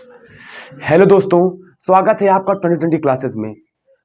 Hello दोस्तों, स्वागत है आपका 2020 क्लासेस में।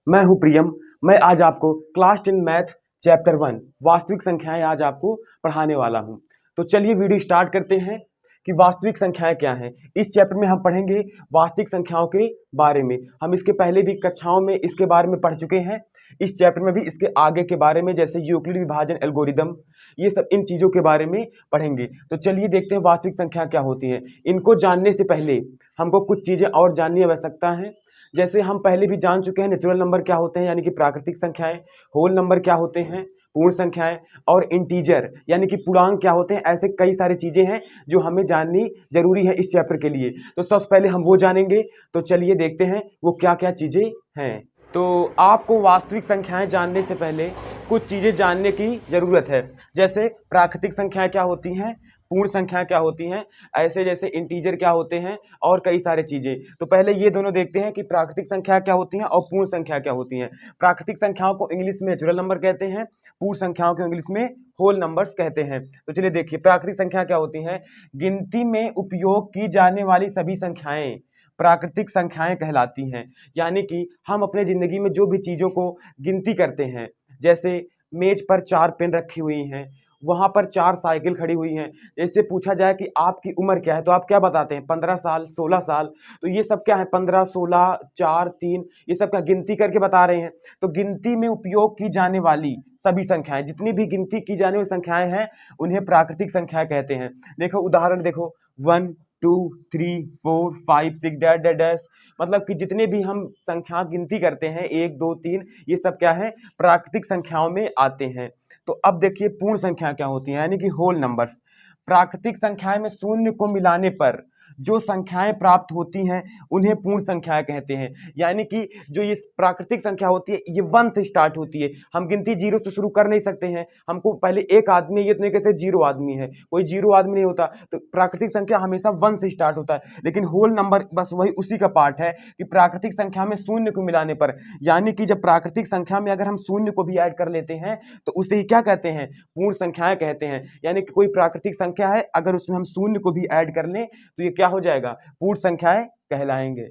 मैं हूं प्रियम। मैं आज आपको क्लास 10 मैथ चैप्टर 1 वास्तविक संख्याएं आज आपको पढ़ाने वाला हूं। तो चलिए वीडियो स्टार्ट करते हैं कि वास्तविक संख्याएं क्या हैं। इस चैप्टर में हम पढ़ेंगे वास्तविक संख्याओं के बारे में। हम इसके पहले भी कक्षाओं में इसके बारे में पढ़ चुके हैं। इस चैप्टर में भी इसके आगे के बारे में, जैसे यूक्लिड विभाजन एल्गोरिदम, ये सब इन चीज़ों के बारे में पढ़ेंगे। तो चलिए देखते हैं वास्तविक संख्या क्या होती है। इनको जानने से पहले हमको कुछ चीज़ें और जानने की आवश्यकता है। जैसे हम पहले भी जान चुके हैं नेचुरल नंबर क्या होते हैं, यानी कि प्राकृतिक संख्याएं, होल नंबर क्या होते हैं, पूर्ण संख्याएं, और इंटीजर यानी कि पूर्णांक क्या होते हैं। ऐसे कई सारी चीज़ें हैं जो हमें जाननी जरूरी है इस चैप्टर के लिए। तो सबसे पहले हम वो जानेंगे। तो चलिए देखते हैं वो क्या क्या चीज़ें हैं। तो आपको वास्तविक संख्याएं जानने से पहले कुछ चीज़ें जानने की ज़रूरत है। जैसे प्राकृतिक संख्याएं क्या होती हैं, पूर्ण संख्याएं क्या होती हैं, ऐसे जैसे इंटीजर क्या होते हैं, और कई सारे चीज़ें। तो पहले ये दोनों देखते हैं कि प्राकृतिक संख्या क्या होती हैं और पूर्ण संख्या क्या होती हैं। प्राकृतिक संख्याओं को इंग्लिश में नेचुरल नंबर कहते हैं, पूर्ण संख्याओं को इंग्लिश में होल नंबर्स कहते हैं। तो चलिए देखिए प्राकृतिक संख्या क्या होती हैं। गिनती में उपयोग की जाने वाली सभी संख्याएं प्राकृतिक संख्याएं कहलाती हैं। यानी कि हम अपने ज़िंदगी में जो भी चीज़ों को गिनती करते हैं, जैसे मेज पर 4 पेन रखी हुई हैं, वहाँ पर 4 साइकिल खड़ी हुई हैं। जैसे पूछा जाए कि आपकी उम्र क्या है, तो आप क्या बताते हैं, 15 साल, 16 साल। तो ये सब क्या है, 15, 16, 4, 3, ये सब क्या गिनती करके बता रहे हैं। तो गिनती में उपयोग की जाने वाली सभी संख्याएं, जितनी भी गिनती की जाने वाली संख्याएं हैं, उन्हें प्राकृतिक संख्या कहते हैं। देखो उदाहरण देखो, 1, 2, 3, 4, 5, 6 डैश डैश डैश, मतलब कि जितने भी हम संख्या गिनती करते हैं, 1, 2, 3, ये सब क्या है, प्राकृतिक संख्याओं में आते हैं। तो अब देखिए पूर्ण संख्या क्या होती है, यानी कि होल नंबर्स। प्राकृतिक संख्याएं में शून्य को मिलाने पर जो संख्याएं प्राप्त होती हैं उन्हें पूर्ण संख्याएं कहते हैं। यानी कि जो ये प्राकृतिक संख्या होती है ये 1 से स्टार्ट होती है। हम गिनती 0 से शुरू कर नहीं सकते हैं। हमको पहले एक आदमी, ये तो नहीं कहते 0 आदमी है, कोई 0 आदमी नहीं होता। तो प्राकृतिक संख्या हमेशा 1 से स्टार्ट होता है। लेकिन होल नंबर बस वही उसी का पार्ट है कि प्राकृतिक संख्या में शून्य को मिलाने पर, यानी कि जब प्राकृतिक संख्या में अगर हम शून्य को भी ऐड कर लेते हैं तो उसे ही क्या कहते हैं, पूर्ण संख्याएं कहते हैं। यानी कि कोई प्राकृतिक संख्या है, अगर उसमें हम शून्य को भी ऐड कर लें तो ये क्या हो जाएगा, पूर्ण संख्याएं कहलाएंगे।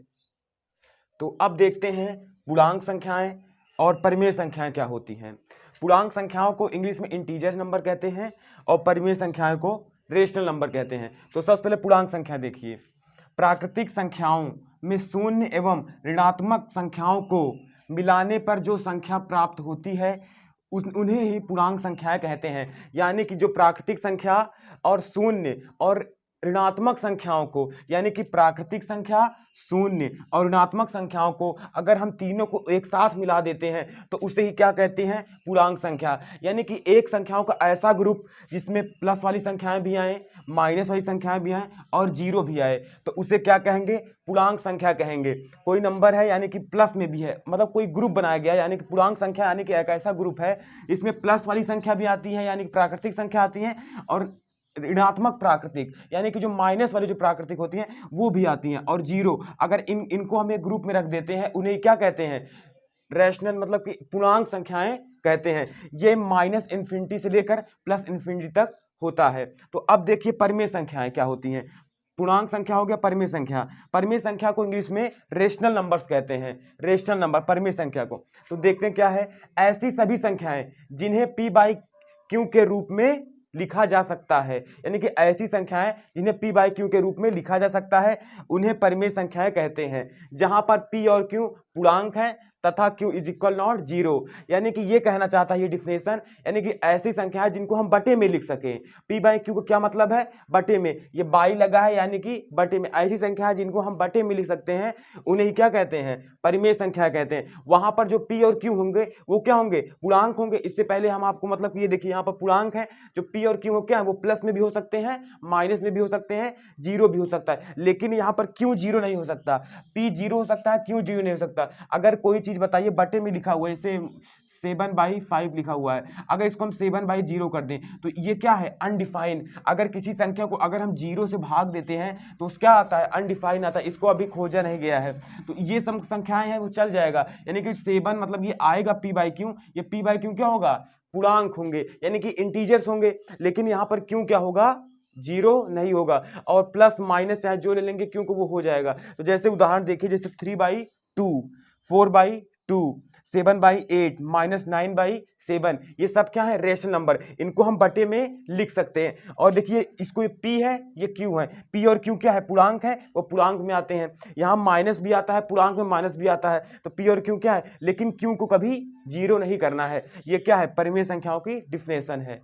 तो अब देखते हैं पूर्णांक संख्याएं और परिमेय संख्याएं क्या होती हैं। पूर्णांक संख्याओं को इंग्लिश में इंटीजर नंबर कहते हैं और परिमेय संख्याओं को रेशनल नंबर कहते हैं। तो सबसे पहले पूर्णांक संख्या देखिए। प्राकृतिक संख्याओं में शून्य एवं ऋणात्मक संख्याओं को मिलाने पर जो संख्या प्राप्त होती है उन्हें ही पूर्णांक संख्याएं कहते हैं। यानी कि जो प्राकृतिक संख्या और शून्य और ऋणात्मक संख्याओं को, यानी कि प्राकृतिक संख्या, शून्य और ऋणात्मक संख्याओं को अगर हम तीनों को एक साथ मिला देते हैं तो उसे ही क्या कहते हैं, पूर्णांक संख्या। यानी कि एक संख्याओं का ऐसा ग्रुप जिसमें प्लस वाली संख्याएं भी आए, माइनस वाली संख्याएं भी आए और जीरो भी आए, तो उसे क्या कहेंगे, पूर्णांक संख्या कहेंगे। कोई नंबर है यानी कि प्लस में भी है, मतलब कोई ग्रुप बनाया गया यानी कि पूर्णांक संख्या, यानी कि एक ऐसा ग्रुप है इसमें प्लस वाली संख्या भी आती है यानी कि प्राकृतिक संख्या आती है, और ऋणात्मक प्राकृतिक यानी कि जो माइनस वाली जो प्राकृतिक होती हैं वो भी आती हैं, और जीरो। अगर इनको हम एक ग्रुप में रख देते हैं उन्हें क्या कहते हैं, रैशनल, मतलब कि पूर्णांक संख्याएं कहते हैं। ये माइनस इन्फिनिटी से लेकर प्लस इन्फिनिटी तक होता है। तो अब देखिए परिमेय संख्याएं क्या होती हैं। पूर्णांक संख्या हो गया परिमेय संख्या। परिमेय संख्या को इंग्लिश में रेशनल नंबर्स कहते हैं, रेशनल नंबर परिमेय संख्या को। तो देखते हैं क्या है, ऐसी सभी संख्याएं जिन्हें p बाई क्यू के रूप में लिखा जा सकता है, यानी कि ऐसी संख्याएं जिन्हें p बाई क्यू के रूप में लिखा जा सकता है उन्हें परिमेय संख्याएं कहते हैं। जहां पर p और q पूर्णांक है तथा q is equal not zero. यानी कि ये कहना चाहता है ये डिफिनेशन, यानी कि ऐसी संख्याएं जिनको हम बटे में लिख सकें। p बाई क्यू को क्या मतलब है, बटे में, ये बाई लगा है यानी कि बटे में। ऐसी संख्याएं जिनको हम बटे में लिख सकते हैं उन्हें ही क्या कहते हैं, परिमेय संख्या कहते हैं। वहां पर जो p और q होंगे वो क्या होंगे, पूर्णांक होंगे। इससे पहले हम आपको मतलब ये देखिए यहाँ पर पूर्णांक है, जो p और q क्या है वो प्लस में भी हो सकते हैं, माइनस में भी हो सकते हैं, जीरो भी हो सकता है। लेकिन यहाँ पर q जीरो नहीं हो सकता, p जीरो हो सकता है, q जीरो नहीं हो सकता। अगर कोई चीज बताइए बटे में लिखा हुआ है, जैसे 7/5 लिखा हुआ है, अगर इसको हम 7/0 कर दें तो ये क्या है, अनडिफाइन। अगर किसी संख्या को अगर हम जीरो से भाग देते हैं तो उस क्या आता है, अनडिफाइन आता है। इसको अभी खोजा नहीं गया है। तो ये सब संख्याएं हैं वो चल जाएगा, यानी कि 7 मतलब ये आएगा p बाई क्यू, ये p बाई क्यू क्या होगा, पूर्णांक होंगे यानी कि इंटीजर्स होंगे। लेकिन यहाँ पर क्यों क्या होगा, जीरो नहीं होगा, और प्लस माइनस चाहे जो ले लेंगे क्योंकि वो हो जाएगा। तो जैसे उदाहरण देखिए, जैसे 3/2, 4/2, 7/8, -9/7, ये सब क्या है, रेशनल नंबर। इनको हम बटे में लिख सकते हैं। और देखिए इसको ये p है, ये q है। p और q क्या है, पूर्णांक है, वो पूर्णांक में आते हैं। यहाँ माइनस भी आता है, पूर्णांक में माइनस भी आता है। तो p और q क्या है, लेकिन q को कभी जीरो नहीं करना है। ये क्या है, परिमेय संख्याओं की डिफिनेशन है।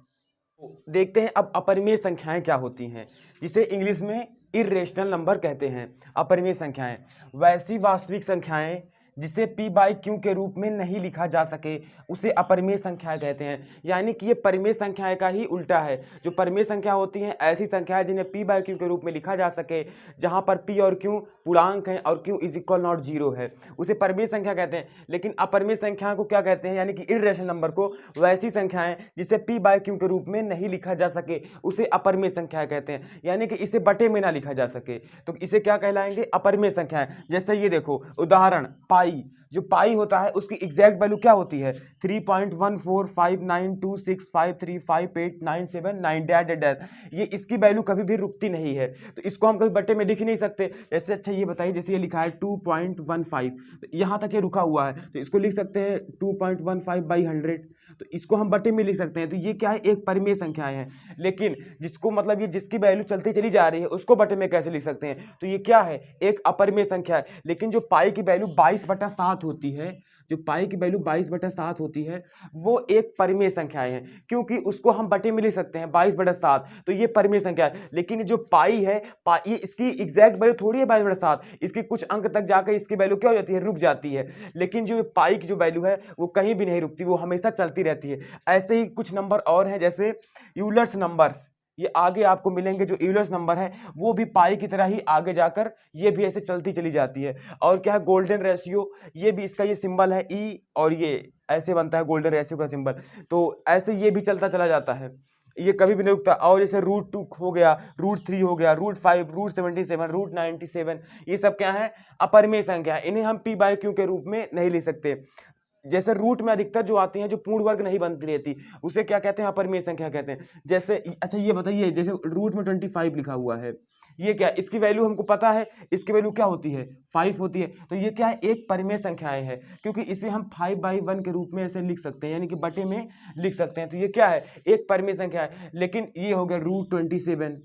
देखते हैं अब अपरिमेय संख्याएं क्या होती हैं, जिसे इंग्लिश में इर्रेशनल नंबर कहते हैं। अपरिमेय संख्याएं वैसी वास्तविक संख्याएं जिसे p/q के रूप में नहीं लिखा जा सके, उसे अपरिमेय संख्याएं कहते हैं। यानी कि ये परिमेय संख्याएं का ही उल्टा है। जो परिमेय संख्या होती हैं, ऐसी संख्याएं जिन्हें p/q के रूप में लिखा जा सके, जहां पर p और q पूर्णांक हैं और q = 0 है, उसे परिमेय संख्या कहते हैं। लेकिन अपरिमेय संख्या को क्या कहते हैं, यानी कि इर्रेशनल नंबर को वैसी संख्याएं जिसे p/q के रूप में नहीं लिखा जा सके, उसे अपरिमेय संख्या कहते हैं। यानी कि इसे बटे में ना लिखा जा सके, तो इसे क्या कहलाएंगे, अपरिमेय संख्याएं। जैसे ये देखो उदाहरण, पाई। जो पाई होता है उसकी एग्जैक्ट वैल्यू क्या होती है, 3.14592653589797 ये इसकी वैल्यू कभी भी रुकती नहीं है। तो इसको हम कभी बटे में लिख ही नहीं सकते। जैसे अच्छा ये बताइए, जैसे ये लिखा है 2.15, तो यहाँ तक ये रुका हुआ है, तो इसको लिख सकते हैं 2.15/100। तो इसको हम बटे में लिख सकते हैं। तो ये क्या है, एक परिमेय संख्याएं हैं। लेकिन जिसको मतलब ये जिसकी वैल्यू चलती चली जा रही है, उसको बटे में कैसे लिख सकते हैं, तो ये क्या है, एक अपरिमेय संख्या है। लेकिन जो पाई की वैल्यू 22/7 होती है, जो पाई की वैल्यू 22/7 होती है, वो एक परिमेय संख्याएं हैं, क्योंकि उसको हम बटे में लिख सकते हैं 22/7, तो ये परिमेय संख्या है। लेकिन जो पाई है, पाई इसकी एग्जैक्ट वैल्यू थोड़ी है 22/7, इसकी कुछ अंक तक जाकर इसकी वैल्यू क्या हो जाती है, रुक जाती है। लेकिन जो पाई की जो वैल्यू है वो कहीं भी नहीं रुकती, वो हमेशा चलती रहती है। ऐसे ही कुछ नंबर और हैं, जैसे यूलर्स नंबर, ये आगे आपको मिलेंगे। जो यूलर्स नंबर है वो भी पाई की तरह ही आगे जाकर ये भी ऐसे चलती चली जाती है। और क्या है, गोल्डन रेशियो, ये भी इसका ये सिंबल है ई, और ये ऐसे बनता है गोल्डन रेशियो का सिंबल। तो ऐसे ये भी चलता चला जाता है, ये कभी भी नहीं रुकता। और जैसे √2 हो गया, √3 हो गया, √5, √77, √97, ये सब क्या है, अपरिमेय संख्या है। इन्हें हम p/q के रूप में नहीं लिख सकते। जैसे रूट में अधिकतर जो आती हैं, जो पूर्ण वर्ग नहीं बनती रहती, उसे क्या कहते हैं, अपरिमेय संख्या कहते हैं। जैसे अच्छा ये बताइए, जैसे रूट में 25 लिखा हुआ है, ये क्या, इसकी वैल्यू हमको पता है, इसकी वैल्यू क्या होती है, 5 होती है। तो ये क्या है, एक परिमेय संख्याएं है, क्योंकि इसे हम 5/1 के रूप में ऐसे लिख सकते हैं, यानी कि बटे में लिख सकते हैं। तो ये क्या है, एक परिमेय संख्या है। लेकिन ये हो गया √27,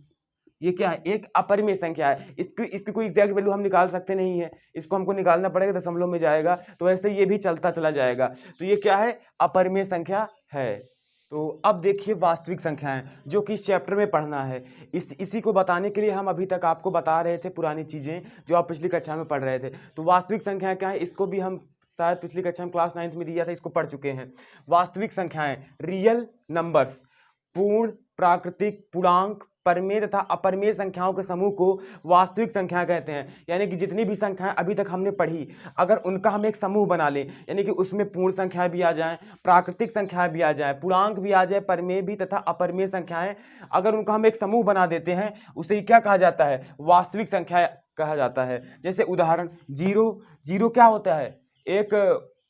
ये क्या है, एक अपरिमेय संख्या है। इसकी कोई एग्जैक्ट वैल्यू हम निकाल सकते नहीं है, इसको हमको निकालना पड़ेगा, दशमलव में जाएगा, तो ऐसे ये भी चलता चला जाएगा। तो ये क्या है, अपरिमेय संख्या है। तो अब देखिए वास्तविक संख्याएं, जो कि इस चैप्टर में पढ़ना है। इसी को बताने के लिए हम अभी तक आपको बता रहे थे पुरानी चीज़ें जो आप पिछली कक्षा में पढ़ रहे थे। तो वास्तविक संख्याएं क्या है, इसको भी हम शायद पिछली कक्षा में क्लास 9th में दिया था, इसको पढ़ चुके हैं। वास्तविक संख्याएं, रियल नंबर्स, पूर्ण, प्राकृतिक, पूर्णांक, परिमेय तथा अपरिमेय संख्याओं के समूह को वास्तविक संख्या कहते हैं। यानी कि जितनी भी संख्याएं अभी तक हमने पढ़ी, अगर उनका हम एक समूह बना लें, यानी कि उसमें पूर्ण संख्याएं भी आ जाएं, प्राकृतिक संख्याएं भी आ जाएं, पूर्णांक भी आ जाए, परिमेय भी तथा अपरिमेय संख्याएं, अगर उनका हम एक समूह बना देते हैं, उसे क्या कहा जाता है, वास्तविक संख्या कहा जाता है। जैसे उदाहरण, जीरो क्या होता है, एक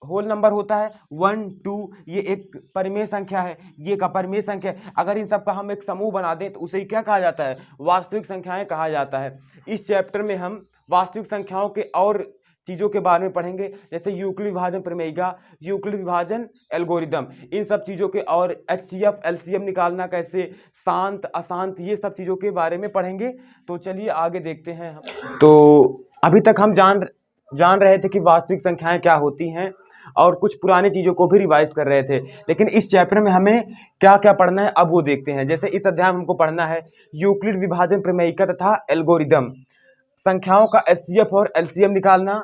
होल नंबर होता है। 1, 2 ये एक परिमेय संख्या है, ये एक अपरिमेय संख्या है। अगर इन सब का हम एक समूह बना दें तो उसे क्या कहा जाता है, वास्तविक संख्याएं कहा जाता है। इस चैप्टर में हम वास्तविक संख्याओं के और चीज़ों के बारे में पढ़ेंगे, जैसे यूक्लिड विभाजन प्रमेयिका, यूक्लिड विभाजन एल्गोरिदम, इन सब चीज़ों के, और HCF LCM निकालना कैसे, शांत अशांत, ये सब चीज़ों के बारे में पढ़ेंगे। तो चलिए आगे देखते हैं हम। तो अभी तक हम जान रहे थे कि वास्तविक संख्याएं क्या होती हैं, और कुछ पुरानी चीज़ों को भी रिवाइज कर रहे थे। लेकिन इस चैप्टर में हमें क्या क्या पढ़ना है, अब वो देखते हैं। जैसे इस अध्याय में हमको पढ़ना है यूक्लिड विभाजन प्रमेयिका तथा एल्गोरिदम, संख्याओं का HCF और LCM निकालना,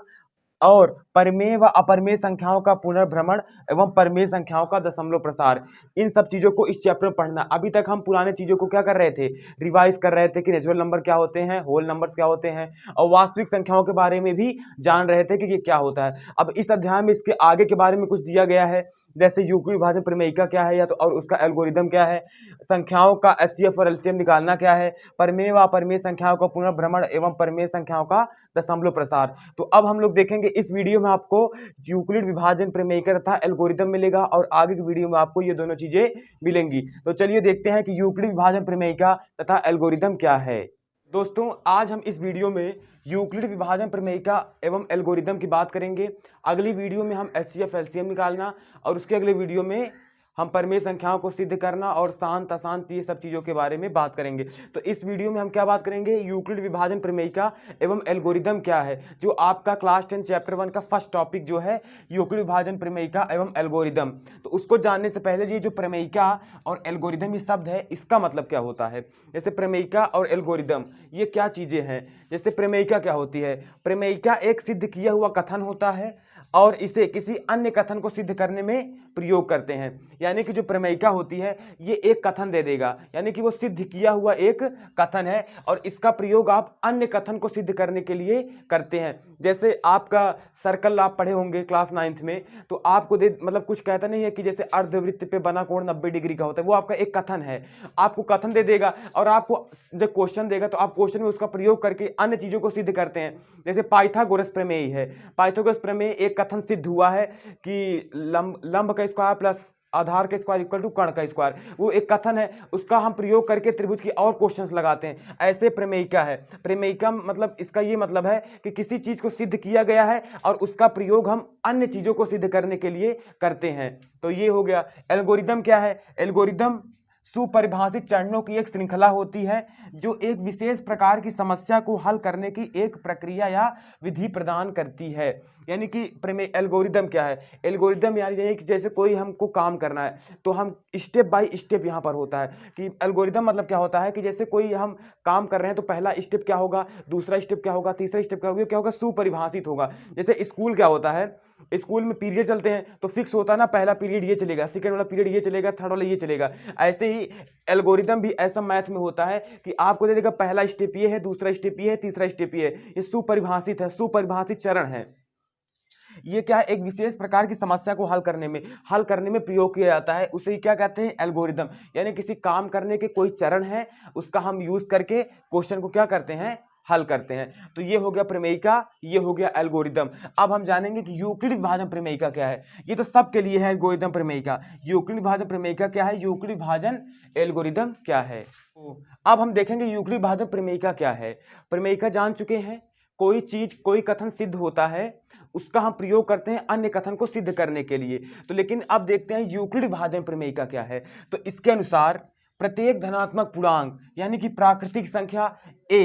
और परिमेय व अपरिमेय संख्याओं का पुनर्भ्रमण एवं परिमेय संख्याओं का दशमलव प्रसार, इन सब चीज़ों को इस चैप्टर में पढ़ना। अभी तक हम पुराने चीज़ों को क्या कर रहे थे, रिवाइज कर रहे थे कि नेचुरल नंबर क्या होते हैं, होल नंबर्स क्या होते हैं, और वास्तविक संख्याओं के बारे में भी जान रहे थे कि ये क्या होता है। अब इस अध्याय में इसके आगे के बारे में कुछ दिया गया है, जैसे यूक्लिड विभाजन प्रमेयिका क्या है या तो और उसका एल्गोरिदम क्या है, संख्याओं का एचसीएफ और एलसीएम निकालना क्या है, परिमेय व अपरिमेय संख्याओं का पुनर्भ्रमण एवं परिमेय संख्याओं का दशमलव प्रसार। तो अब हम लोग देखेंगे इस वीडियो में आपको यूक्लिड विभाजन प्रमेयिका तथा एल्गोरिदम मिलेगा और आगे की वीडियो में आपको ये दोनों चीजें मिलेंगी। तो चलिए देखते हैं कि यूक्लिड विभाजन प्रमेयिका तथा एल्गोरिदम क्या है। दोस्तों आज हम इस वीडियो में यूक्लिड विभाजन प्रमेयिका एवं एल्गोरिदम की बात करेंगे। अगली वीडियो में हम एचसीएफ एलसीएम निकालना और उसके अगले वीडियो में हम परिमेय संख्याओं को सिद्ध करना और शांत अशांत ये सब चीज़ों के बारे में बात करेंगे। तो इस वीडियो में हम क्या बात करेंगे, यूक्लिड विभाजन प्रमेयिका एवं एल्गोरिदम क्या है, जो आपका क्लास 10 चैप्टर 1 का फर्स्ट टॉपिक जो है यूक्लिड विभाजन प्रमेयिका एवं एल्गोरिदम। तो उसको जानने से पहले ये जो प्रमेयिका और एल्गोरिदम ये शब्द है इसका मतलब क्या होता है। जैसे प्रमेयिका और एल्गोरिदम ये क्या चीज़ें हैं। जैसे प्रमेयिका क्या होती है, प्रमेयिका एक सिद्ध किया हुआ कथन होता है और इसे किसी अन्य कथन को सिद्ध करने में प्रयोग करते हैं। यानी कि जो प्रमेयिका होती है ये एक कथन दे देगा, यानी कि वो सिद्ध किया हुआ एक कथन है और इसका प्रयोग आप अन्य कथन को सिद्ध करने के लिए करते हैं। जैसे आपका सर्कल आप पढ़े होंगे क्लास 9th में, तो आपको मतलब कुछ कहता नहीं है कि जैसे अर्धवृत्त पे बना कोण 90 डिग्री का होता है, वो आपका एक कथन है। आपको कथन दे देगा और आपको जब क्वेश्चन देगा तो आप क्वेश्चन में उसका प्रयोग करके अन्य चीज़ों को सिद्ध करते हैं। जैसे पाइथागोरस प्रमेय है, पाइथागोरस प्रमेय एक कथन सिद्ध हुआ है कि लंब का स्क्वायर प्लस आधार का स्क्वायर इक्वल टू कर्ण का स्क्वायर, वो एक कथन है, उसका हम प्रयोग करके त्रिभुज की और क्वेश्चंस लगाते हैं। ऐसे प्रमेयिका है। प्रमेयिका मतलब इसका ये मतलब है कि किसी चीज को सिद्ध किया गया है और उसका प्रयोग हम अन्य चीजों को सिद्ध करने के लिए करते हैं। तो ये हो गया। एल्गोरिदम क्या है, एल्गोरिदम सुपरिभाषित चरणों की एक श्रृंखला होती है जो एक विशेष प्रकार की समस्या को हल करने की एक प्रक्रिया या विधि प्रदान करती है। यानी कि प्रमेय एल्गोरिदम क्या है, एल्गोरिदम यानी कि जैसे कोई हमको काम करना है तो हम स्टेप बाय स्टेप यहाँ पर होता है कि एल्गोरिदम मतलब क्या होता है कि जैसे कोई हम काम कर रहे हैं तो पहला स्टेप क्या होगा, दूसरा स्टेप क्या होगा, तीसरा स्टेप क्या होगा, सुपरिभाषित होगा। जैसे स्कूल क्या होता है, स्कूल में पीरियड चलते हैं तो फिक्स होता है ना, पहला पीरियड ये चलेगा, सेकंड वाला पीरियड ये चलेगा, थर्ड वाला ये चलेगा। ऐसे ही एल्गोरिदम भी ऐसा मैथ में होता है कि आपको दे देगा पहला स्टेप ये है, दूसरा स्टेप ये है, तीसरा स्टेप ये है। ये सुपरिभाषित है, सुपरिभाषित चरण है। ये क्या है, एक विशेष प्रकार की समस्या को हल करने में प्रयोग किया जाता है, उसे क्या कहते हैं, एल्गोरिदम। यानी किसी काम करने के कोई चरण है उसका हम यूज करके क्वेश्चन को क्या करते हैं, हल करते हैं। तो ये हो गया प्रमेयिका, ये हो गया एल्गोरिदम। अब हम जानेंगे कि यूक्लिड विभाजन प्रमेयिका क्या है। ये तो सबके लिए है एल्गोरिदम प्रमेयिका। यूक्लिड विभाजन प्रमेयिका क्या है, यूक्लिड विभाजन एल्गोरिदम क्या है। तो अब हम देखेंगे यूक्लिड विभाजन प्रमेयिका क्या है। प्रमेयिका जान चुके हैं, कोई चीज कोई कथन सिद्ध होता है उसका हम प्रयोग करते हैं अन्य कथन को सिद्ध करने के लिए। तो लेकिन अब देखते हैं यूक्लिड विभाजन प्रमेयिका क्या है। तो इसके अनुसार प्रत्येक धनात्मक पूर्णांक यानी कि प्राकृतिक संख्या a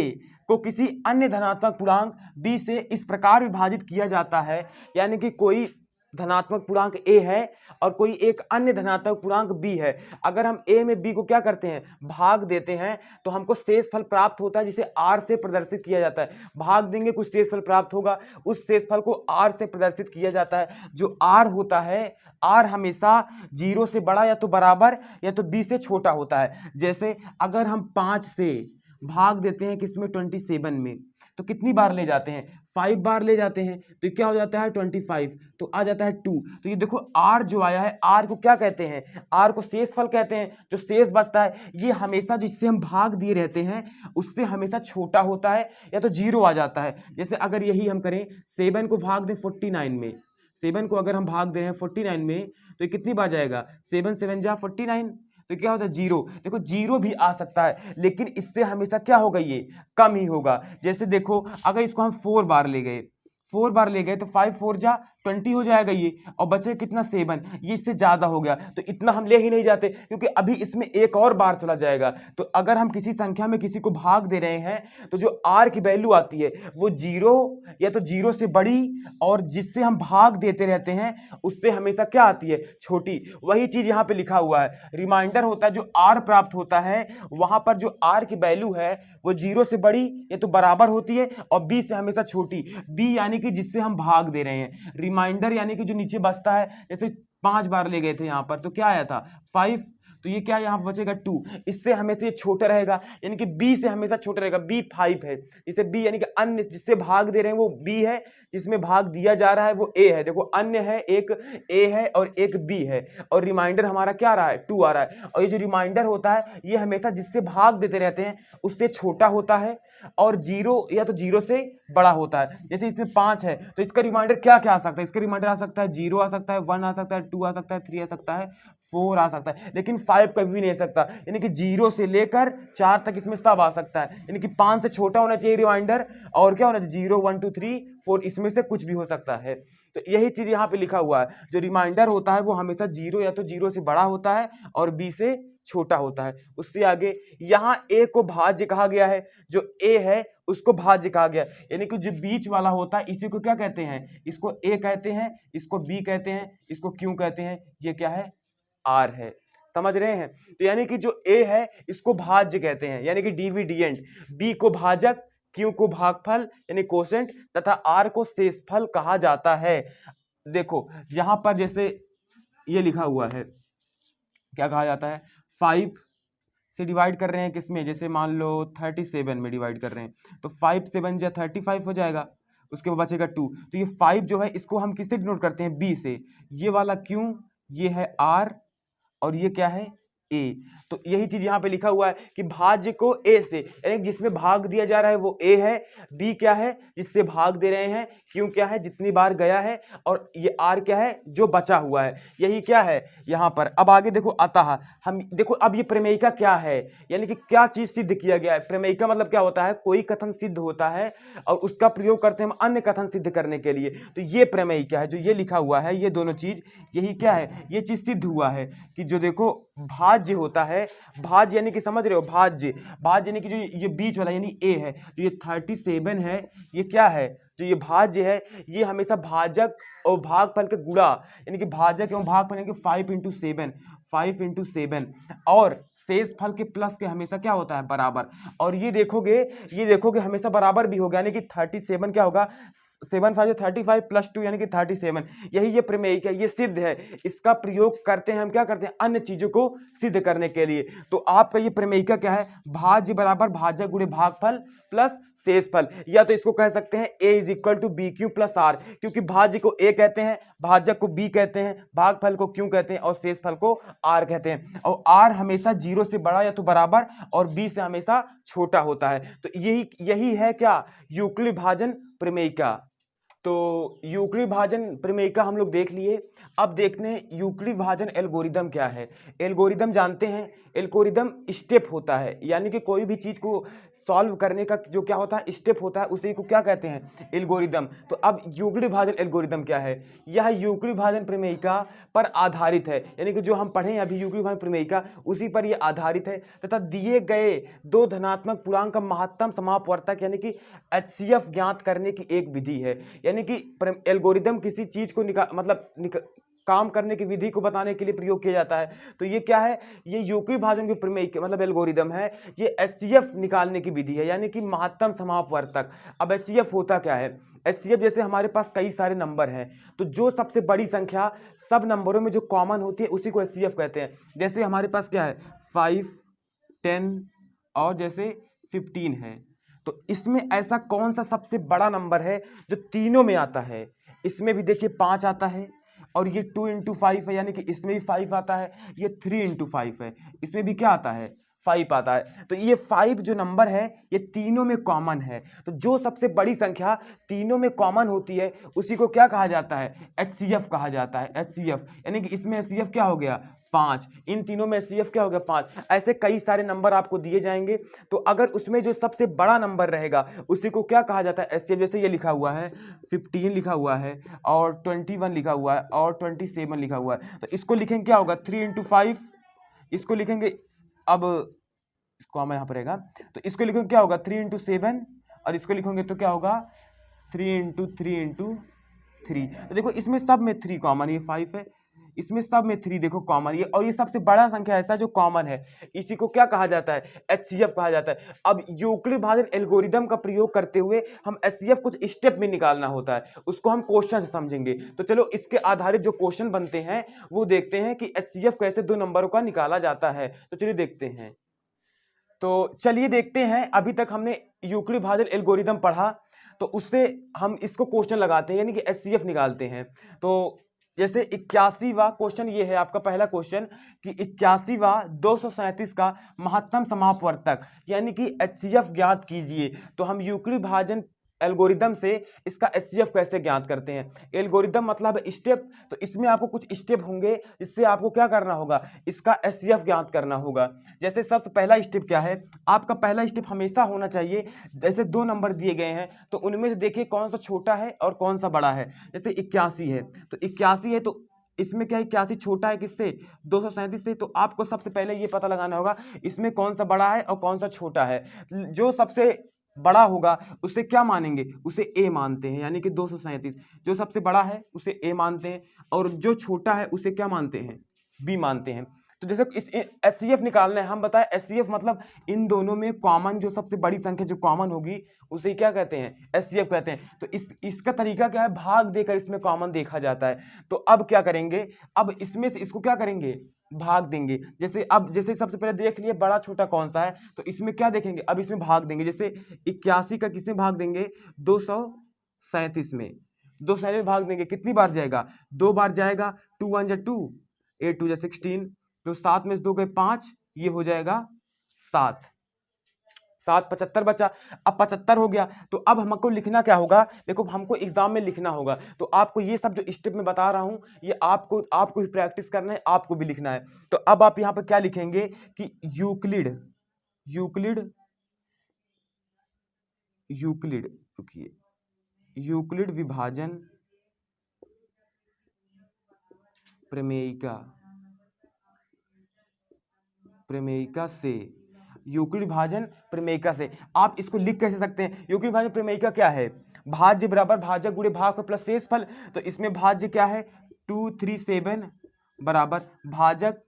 को किसी अन्य धनात्मक पूर्णांक b से इस प्रकार विभाजित किया जाता है, यानी कि कोई धनात्मक पूर्णांक a है और कोई एक अन्य धनात्मक पूर्णांक b है। अगर हम a में b को क्या करते हैं, भाग देते हैं, तो हमको शेषफल प्राप्त होता है जिसे r से प्रदर्शित किया जाता है। भाग देंगे कुछ शेषफल प्राप्त होगा, उस शेषफल को r से प्रदर्शित किया जाता है। जो r होता है, r हमेशा 0 से बड़ा या तो बराबर या तो b से छोटा होता है। जैसे अगर हम 5 से भाग देते हैं किसमें, 27 में, तो कितनी बार ले जाते हैं, 5 बार ले जाते हैं, तो क्या हो जाता है 25, तो आ जाता है 2। तो ये देखो r जो आया है, r को क्या कहते हैं, r को शेषफल कहते हैं। जो शेष बचता है ये हमेशा जिससे हम भाग दिए रहते हैं उससे हमेशा छोटा होता है या तो 0 आ जाता है। जैसे अगर यही हम करें 7 को भाग दें 49 में, 7 को अगर हम भाग दे रहे हैं 49 में, तो ये कितनी बार जाएगा, 7 7 जा 49, तो क्या होता है 0। देखो 0 भी आ सकता है लेकिन इससे हमेशा क्या होगा, ये कम ही होगा। जैसे देखो अगर इसको हम 4 बार ले गए, 4 बार ले गए तो 5 4 जा 20 हो जाएगा ये, और बचे कितना 7, ये इससे ज्यादा हो गया। तो इतना हम ले ही नहीं जाते क्योंकि अभी इसमें एक और बार चला जाएगा। तो अगर हम किसी संख्या में किसी को भाग दे रहे हैं तो जो r की वैल्यू आती है वो 0 या तो 0 से बड़ी, और जिससे हम भाग देते रहते हैं उससे हमेशा क्या आती है, छोटी। वही चीज यहाँ पे लिखा हुआ है, रिमाइंडर होता है जो r प्राप्त होता है, वहां पर जो r की वैल्यू है वो 0 से बड़ी या तो बराबर होती है और b से हमेशा छोटी। b यानी कि जिससे हम भाग दे रहे हैं, रिमाइंडर यानी कि जो नीचे बचता है। जैसे 5 बार ले गए थे यहाँ पर तो क्या आया था 5, तो ये क्या यहाँ बचेगा 2, इससे हमेशा ये छोटा रहेगा, यानी कि b से हमेशा छोटा रहेगा। b 5 है, इसे b यानी कि अन्य जिससे भाग दे रहे हैं वो b है, जिसमें भाग दिया जा रहा है वो a है। देखो अन्य है, एक a है और एक b है, और रिमाइंडर हमारा क्या आ रहा है 2 आ रहा है। और ये जो रिमाइंडर होता है ये हमेशा जिससे भाग देते रहते हैं उससे छोटा होता है, और 0 या तो 0 से बड़ा होता है। जैसे इसमें 5 है तो इसका रिमाइंडर क्या क्या आ सकता है, इसका रिमाइंडर आ सकता है 0 आ सकता है, 1 आ सकता है, 2 आ सकता है, 3 आ सकता है, 4 आ सकता है, लेकिन 5 कभी भी नहीं आ सकता। यानी कि 0 से लेकर 4 तक इसमें सब आ सकता है, यानी कि 5 से छोटा होना चाहिए रिमाइंडर, और क्या होना चाहिए 0 1 2 3 4, इसमें से कुछ भी हो सकता है। तो यही चीज यहाँ पे लिखा हुआ है, जो रिमाइंडर होता है वो हमेशा 0 या तो 0 से बड़ा होता है और b से छोटा होता है। उससे आगे यहाँ a को भाज्य कहा गया है, जो a है उसको भाज्य कहा गया, यानी कि जो बीच वाला होता है इसी को क्या कहते हैं, इसको a कहते हैं, इसको b कहते हैं, इसको q कहते हैं, ये क्या है r है। समझ रहे हैं? तो यानी कि जो a है इसको भाज्य कहते हैं, यानी कि डिविडिएंट, b को भाजक, q को भागफल यानी कोसेंट, तथा r को शेषफल कहा जाता है। देखो यहां पर जैसे ये लिखा हुआ है, क्या कहा जाता है, 5 से डिवाइड कर रहे हैं किसमें, जैसे मान लो 37 में डिवाइड कर रहे हैं तो 5 7 या 35 हो जाएगा, उसके बाद बचेगा 2। तो ये 5 जो है इसको हम किससे डिनोट करते हैं, b से, ये वाला q, ये है r, और ये क्या है a। तो यही चीज यहाँ पे लिखा हुआ है कि भाज्य को a से, यानी जिसमें भाग दिया जा रहा है वो a है, b क्या है जिससे भाग दे रहे हैं, q क्या है जितनी बार गया है, और ये r क्या है जो बचा हुआ है, यही क्या है यहाँ पर। अब आगे देखो अतः, हम देखो अब ये प्रमेयिका क्या है, यानी कि क्या चीज सिद्ध किया गया है। प्रमेयिका मतलब क्या होता है, कोई कथन सिद्ध होता है और उसका प्रयोग करते हैं हम अन्य कथन सिद्ध करने के लिए, तो ये प्रमेयिका है। जो ये लिखा हुआ है ये दोनों चीज, यही क्या है, ये चीज सिद्ध हुआ है कि जो देखो भाज्य होता है, भाज्य यानी कि समझ रहे हो, भाज्य, भाज्य यानी कि जो ये बीच वाला यानी a है, जो ये 37 है, ये क्या है, जो ये भाज्य है ये हमेशा भाजक और भागफल के गुणा, यानी कि भाजक एवं भागफल यानी कि 5 इंटू 7 और शेष फल के प्लस के हमेशा क्या होता है बराबर। और ये देखोगे हमेशा बराबर भी होगा, यानी कि 37 क्या होगा, 7 5 35 प्लस 2 यानी कि 37। यही ये प्रमेय है, ये सिद्ध है, इसका प्रयोग करते हैं हम क्या करते हैं अन्य चीजों को सिद्ध करने के लिए। तो आपका ये प्रमेय क्या है, भाज्य बराबर भाजक गुणे भागफल प्लस शेषफल, या तो इसको कह सकते हैं a is equal to B Q plus R, क्योंकि भाज्य को a कहते हैं, भाजक को b कहते हैं, भागफल को q कहते हैं और शेषफल को r कहते हैं। और r हमेशा 0 से बड़ा या तो बराबर और b से हमेशा छोटा होता है। तो यही है क्या, यूक्लिड भाजन प्रमेयिका। तो यूक्लिड भाजन प्रमेयिका हम लोग देख लिए। अब देखते हैं यूक्लिड भाजन एल्गोरिदम क्या है। एल्गोरिदम जानते हैं, एल्गोरिदम स्टेप होता है, यानी कि कोई भी चीज को सॉल्व करने का जो क्या होता है स्टेप होता है, उसी को क्या कहते हैं एल्गोरिदम। तो अब यूक्लिड भाजन एल्गोरिदम क्या है, यह यूक्लिड भाजन प्रमेयिका पर आधारित है, यानी कि जो हम पढ़े अभी यूक्लिड भाजन प्रमेयिका उसी पर यह आधारित है, तथा दिए गए दो धनात्मक पूर्णांक का महत्तम समापवर्तक यानी कि HCF ज्ञात करने की एक विधि है। यानी कि एल्गोरिदम किसी चीज को काम करने की विधि को बताने के लिए प्रयोग किया जाता है। तो ये क्या है, ये यूक्लिड भाजन की प्रमेय मतलब एल्गोरिदम है, ये HCF निकालने की विधि है, यानी कि महत्तम समापवर्तक। अब HCF होता क्या है, HCF जैसे हमारे पास कई सारे नंबर हैं, तो जो सबसे बड़ी संख्या सब नंबरों में जो कॉमन होती है उसी को HCF कहते हैं। जैसे हमारे पास क्या है 5 10 और जैसे 15 है, तो इसमें ऐसा कौन सा सबसे बड़ा नंबर है जो तीनों में आता है। इसमें भी देखिए 5 आता है, और ये 2 इंटू 5 है, यानी कि इसमें भी 5 आता है, ये 3 इंटू 5 है, इसमें भी क्या आता है 5 आता है। तो ये 5 जो नंबर है ये तीनों में कॉमन है। तो जो सबसे बड़ी संख्या तीनों में कॉमन होती है उसी को क्या कहा जाता है, HCF कहा जाता है। HCF यानी कि इसमें HCF क्या हो गया 5, इन तीनों में HCF क्या हो गया 5। ऐसे कई सारे नंबर आपको दिए जाएंगे, तो अगर उसमें जो सबसे बड़ा नंबर रहेगा उसी को क्या कहा जाता है HCF। जैसे ये लिखा हुआ है 15 लिखा हुआ है और 21 लिखा हुआ है और 27 लिखा हुआ है, तो इसको लिखेंगे क्या होगा 3 इंटू 5, इसको लिखेंगे, अब कॉमा यहाँ पर रहेगा, तो इसको लिखेंगे क्या होगा 3 इंटू 7, और इसको लिखेंगे तो क्या होगा 3 इंटू 3 इंटू 3। तो देखो इसमें सब में 3 कॉमन, ये 5 है, इसमें सब में 3 देखो कॉमन, ये और ये सबसे बड़ा संख्या ऐसा जो कॉमन है, इसी को क्या कहा जाता है, HCF कहा जाता है। अब यूक्लिड विभाजन एल्गोरिदम का प्रयोग करते हुए हम HCF कुछ स्टेप में निकालना होता है, उसको हम क्वेश्चन से समझेंगे। तो चलो इसके आधारित जो क्वेश्चन बनते हैं वो देखते हैं कि HCF कैसे 2 नंबरों का निकाला जाता है। तो चलिए देखते हैं। तो चलिए देखते हैं, अभी तक हमने यूक्लिड विभाजन एल्गोरिदम पढ़ा, तो उससे हम इसको क्वेश्चन लगाते हैं यानी कि HCF निकालते हैं। तो जैसे 81वां क्वेश्चन ये है आपका पहला क्वेश्चन कि 81वां 237 का महत्तम समापवर्तक यानी कि HCF ज्ञात कीजिए। तो हम यूक्लिड विभाजन एल्गोरिदम से इसका HCF कैसे ज्ञात करते हैं। एल्गोरिदम मतलब स्टेप, तो इसमें आपको कुछ स्टेप होंगे, इससे आपको क्या करना होगा, इसका HCF ज्ञात करना होगा। जैसे सबसे पहला स्टेप क्या है, आपका पहला स्टेप हमेशा होना चाहिए, जैसे 2 नंबर दिए गए हैं तो उनमें से देखिए कौन सा छोटा है और कौन सा बड़ा है। जैसे 81 है तो 81 है, तो इसमें क्या है, 81 छोटा है किससे, 237 से। तो आपको सबसे पहले ये पता लगाना होगा इसमें कौन सा बड़ा है और कौन सा छोटा है। जो सबसे बड़ा होगा उसे क्या मानेंगे, उसे ए मानते हैं, यानी कि 237 जो सबसे बड़ा है उसे ए मानते हैं, और जो छोटा है उसे क्या मानते हैं, बी मानते हैं। तो जैसे इस HCF निकालना है, हम बताएं HCF मतलब इन दोनों में कॉमन जो सबसे बड़ी संख्या जो कॉमन होगी उसे क्या कहते हैं, HCF कहते हैं। तो इसका तरीका क्या है, भाग देकर इसमें कॉमन देखा जाता है। तो अब क्या करेंगे, अब इसमें से इसको क्या करेंगे, भाग देंगे। जैसे अब जैसे सबसे पहले देख लिए बड़ा छोटा कौन सा है, तो इसमें क्या देखेंगे, अब इसमें भाग देंगे। जैसे 81 का किसमें भाग देंगे, 237 में, 237 भाग देंगे, कितनी बार जाएगा, 2 बार जाएगा। 2 1 जा 2, 8 2 जा 16, तो 7 में से 2 गए 5, ये हो जाएगा 7, 7 75 बचा। अब 75 हो गया, तो अब हमको लिखना क्या होगा, देखो हमको एग्जाम में लिखना होगा। तो आपको ये सब जो स्टेप में बता रहा हूं ये आपको ही प्रैक्टिस करना है, आपको भी लिखना है। तो अब आप यहां पर क्या लिखेंगे कि यूक्लिड यूक्लिड यूक्लिड रुकिए, यूक्लिड विभाजन प्रमेयिका से, यूक्लिड विभाजन प्रमेयिका से आप इसको लिख कैसे सकते हैं। यूक्लिड विभाजन प्रमेयिका क्या है, भाज्य बराबर भाजक गुणे भाग पर प्लस शेषफल। तो इसमें भाज्य क्या है, 237 बराबर भाजक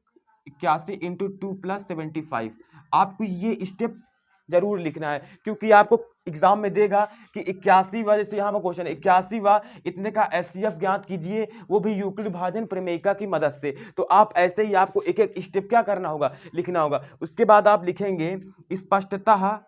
81 इंटू 2 प्लस 75। आपको ये स्टेप जरूर लिखना है, क्योंकि आपको एग्जाम में देगा कि 81वां, जैसे यहाँ पर क्वेश्चन 81वां इतने का HCF ज्ञात कीजिए, वो भी यूक्लिड विभाजन प्रमेयिका की मदद से। तो आप ऐसे ही आपको एक एक स्टेप क्या करना होगा, लिखना होगा। उसके बाद आप लिखेंगे स्पष्टतः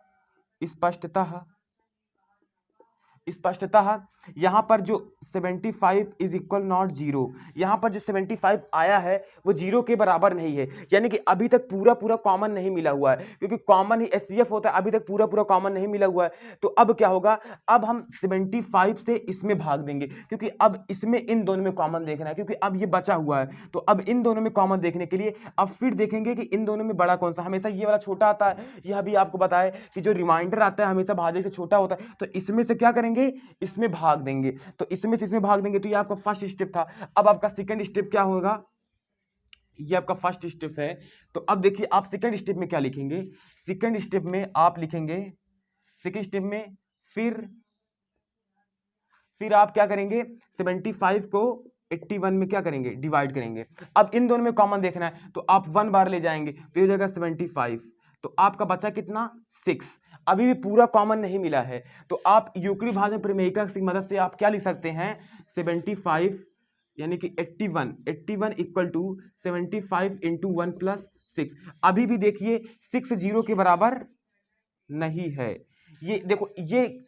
यहाँ पर जो 75 इज इक्वल नॉट 0, यहाँ पर जो 75 आया है वो 0 के बराबर नहीं है, यानी कि अभी तक पूरा कॉमन नहीं मिला हुआ है, क्योंकि कॉमन ही HCF होता है, अभी तक पूरा कॉमन नहीं मिला हुआ है। तो अब क्या होगा, अब हम 75 से इसमें भाग देंगे, क्योंकि अब इसमें इन दोनों में कॉमन देखना है, क्योंकि अब ये बचा हुआ है। तो अब इन दोनों में कॉमन देखने के लिए अब फिर देखेंगे कि इन दोनों में बड़ा कौन सा, हमेशा ये वाला छोटा आता है। यह भी आपको बताया कि जो रिमाइंडर आता है हमेशा भाज्य से छोटा होता है, तो इसमें से क्या करेंगे, इसमें भाग देंगे। तो इसमें से इसमें भाग देंगे, तो ये आपका फर्स्ट स्टेप था। अब आपका सेकंड स्टेप क्या होगा, ये आपका फर्स्ट स्टेप है। तो अब देखिए आप सेकंड स्टेप में क्या लिखेंगे, सेकंड स्टेप में आप लिखेंगे, सेकंड स्टेप में फिर आप क्या करेंगे, 75 को 81 में क्या करेंगे, डिवाइड करेंगे। अब इन दोनों में कॉमन देखना है, तो आप 1 बार ले जाएंगे, तो ये हो जाएगा 75। तो आपका बचा कितना, 6। अभी भी पूरा कॉमन नहीं मिला है, तो आप यूक्लिड विभाजन प्रमेयिका की मदद से आप क्या लिख सकते हैं, 75 यानी कि 81 इक्वल टू 75 इंटू 1 प्लस 6। अभी भी देखिए 6 0 के बराबर नहीं है। ये देखो, ये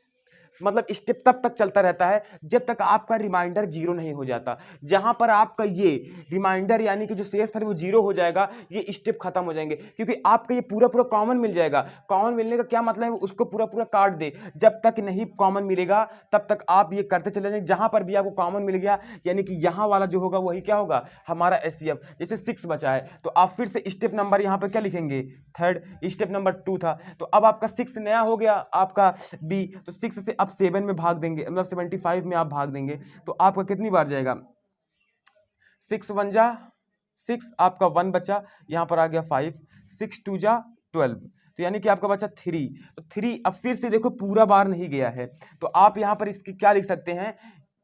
मतलब स्टेप तब तक चलता रहता है जब तक आपका रिमाइंडर 0 नहीं हो जाता। जहां पर आपका ये रिमाइंडर यानी कि जो शेषफल वो 0 हो जाएगा, ये स्टेप खत्म हो जाएंगे, क्योंकि आपका ये पूरा कॉमन मिल जाएगा। कॉमन मिलने का क्या मतलब है, उसको पूरा काट दे। जब तक नहीं कॉमन मिलेगा तब तक आप ये करते चले जाएंगे। जहां पर भी आपको कॉमन मिल गया, यानी कि यहाँ वाला जो होगा वही क्या होगा, हमारा HCF। जैसे 6 बचा है, तो आप फिर से स्टेप नंबर यहाँ पर क्या लिखेंगे, थर्ड। स्टेप नंबर 2 था, तो अब आपका 6 नया हो गया आपका B, तो 6 से अब 7 में भाग देंगे, मतलब 75 में आप भाग देंगे, तो आपका कितनी बार जाएगा, 6 1 जा 6, आपका 1 बचा, यहाँ पर आ गया 5, 6 2 जा 12, तो यानी कि आपका बचा 3। तो 3 अब फिर से देखो पूरा बार नहीं गया है, तो आप यहाँ पर इसकी क्या लिख सकते हैं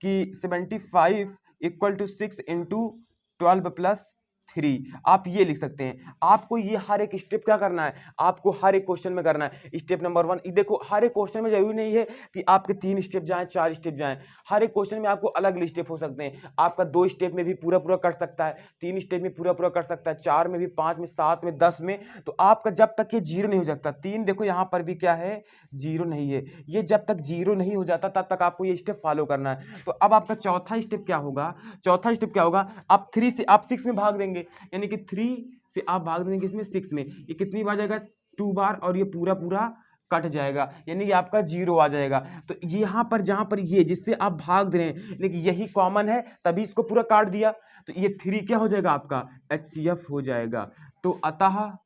कि 75 इक्वल टू 6 इंटू 12 प्लस 3, आप ये लिख सकते हैं। आपको ये हर एक स्टेप क्या करना है, आपको हर एक क्वेश्चन में करना है। स्टेप नंबर 1, देखो हर एक क्वेश्चन में जरूरी नहीं है कि आपके 3 स्टेप जाएं, 4 स्टेप जाएं। हर एक क्वेश्चन में आपको अलग अलग स्टेप हो सकते हैं। आपका 2 स्टेप में भी पूरा पूरा कर सकता है, 3 स्टेप में पूरा पूरा कर सकता है, 4 में भी, 5 में, 7 में, 10 में। तो आपका जब तक ये 0 नहीं हो जाता, 3 देखो यहाँ पर भी क्या है, 0 नहीं है, ये जब तक 0 नहीं हो जाता तब तक आपको ये स्टेप फॉलो करना है। तो अब आपका चौथा स्टेप क्या होगा, चौथा स्टेप क्या होगा, आप 3 से आप 6 में भाग देंगे, यानी कि 3 से आप भाग देंगे इसमें 6 में, ये कितनी बार जाएगा, 2 बार, और ये पूरा पूरा कट जाएगा, यानी कि आपका 0 आ जाएगा। तो यहाँ पर जहां पर ये जिससे आप भाग रहे हैं, लेकिन यही कॉमन है तभी इसको पूरा काट दिया, तो ये 3 क्या हो जाएगा आपका HCF हो जाएगा। तो अतः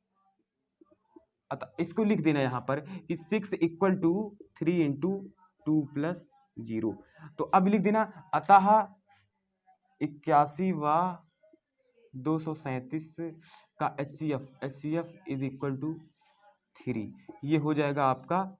इसको लिख देना यहाँ पर कि 6 इक्वल टू 3 इंटू 2 प्लस 0। तो अब लिख देना अतः 81 व 237 का HCF इज इक्वल टू 3। ये हो जाएगा आपका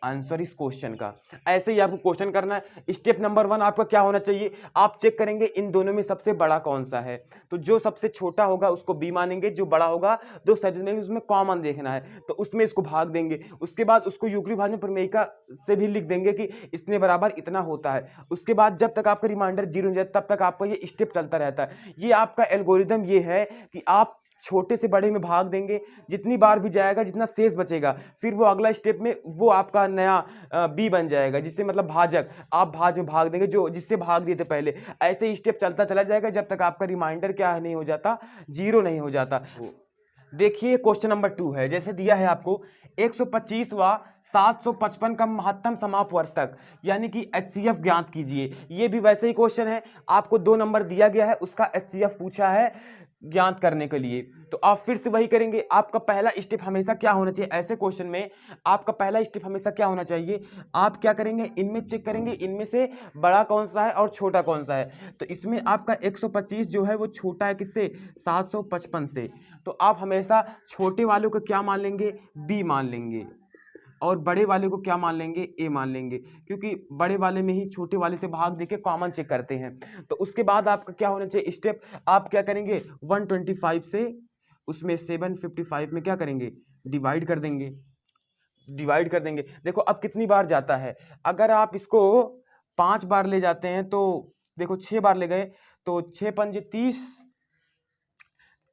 आंसर इस क्वेश्चन का। ऐसे ही आपको क्वेश्चन करना है। स्टेप नंबर 1 आपका क्या होना चाहिए, आप चेक करेंगे इन दोनों में सबसे बड़ा कौन सा है, तो जो सबसे छोटा होगा उसको बी मानेंगे, जो बड़ा होगा दो साइड में उसमें कॉमन देखना है, तो उसमें इसको भाग देंगे। उसके बाद उसको यूक्लिड भाजन प्रमेयिका से भी लिख देंगे कि इसने बराबर इतना होता है। उसके बाद जब तक आपका रिमाइंडर 0 हो जाए तब तक आपका ये स्टेप चलता रहता है। ये आपका एल्गोरिदम ये है कि आप छोटे से बड़े में भाग देंगे, जितनी बार भी जाएगा जितना शेष बचेगा, फिर वो अगला स्टेप में वो आपका नया बी बन जाएगा, जिससे मतलब भाजक, आप भाज में भाग देंगे जो जिससे भाग दिए थे पहले। ऐसे ही स्टेप चलता चला जाएगा जब तक आपका रिमाइंडर क्या नहीं हो जाता, 0 नहीं हो जाता। देखिए क्वेश्चन नंबर 2 है, जैसे दिया है आपको 125 व 755 का महत्तम समापवर्तक यानी कि HCF ज्ञात कीजिए। ये भी वैसे ही क्वेश्चन है, आपको 2 नंबर दिया गया है, उसका HCF पूछा है ज्ञात करने के लिए। तो आप फिर से वही करेंगे। आपका पहला स्टेप हमेशा क्या होना चाहिए, ऐसे क्वेश्चन में आपका पहला स्टेप हमेशा क्या होना चाहिए, आप क्या करेंगे, इनमें चेक करेंगे इनमें से बड़ा कौन सा है और छोटा कौन सा है। तो इसमें आपका 125 जो है वो छोटा है किससे, 755 से। तो आप हमेशा छोटे वालों को क्या मान लेंगे, बी मान लेंगे, और बड़े वाले को क्या मान लेंगे, ए मान लेंगे, क्योंकि बड़े वाले में ही छोटे वाले से भाग देके कॉमन चेक करते हैं। तो उसके बाद आपका क्या होना चाहिए स्टेप, आप क्या करेंगे 125 से उसमें 755 में क्या करेंगे, डिवाइड कर देंगे, डिवाइड कर देंगे। देखो अब कितनी बार जाता है, अगर आप इसको 5 बार ले जाते हैं तो देखो 6 बार ले गए तो 6 पंजे 30,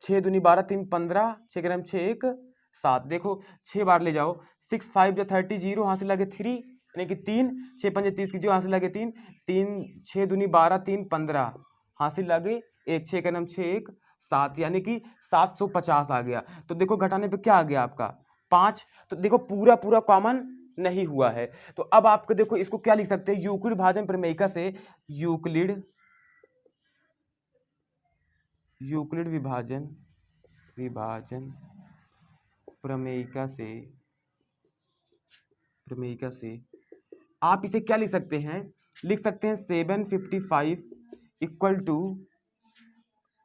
6 दूनी 12, 3 15, 6 ग्राम 6 1 7, देखो 6 बार ले जाओ, 6 5 जो 30, 0 हासिल लगे 3, यानी कि 3, 6 पंजे 30 की जो हासिल लगे 3, 3 6 दूनी 12, 3 15 हासिल लगे 1, 6 का नाम 6 1 7, यानी कि 750 आ गया। तो देखो घटाने पे क्या आ गया आपका 5। तो देखो पूरा पूरा कॉमन नहीं हुआ है। तो अब आपको देखो इसको क्या लिख सकते हैं, यूक्लिड भाजन प्रमेयिका से, यूक्लिड विभाजन प्रमेयिका से आप इसे क्या लिख सकते हैं, लिख सकते हैं 755 इक्वल टू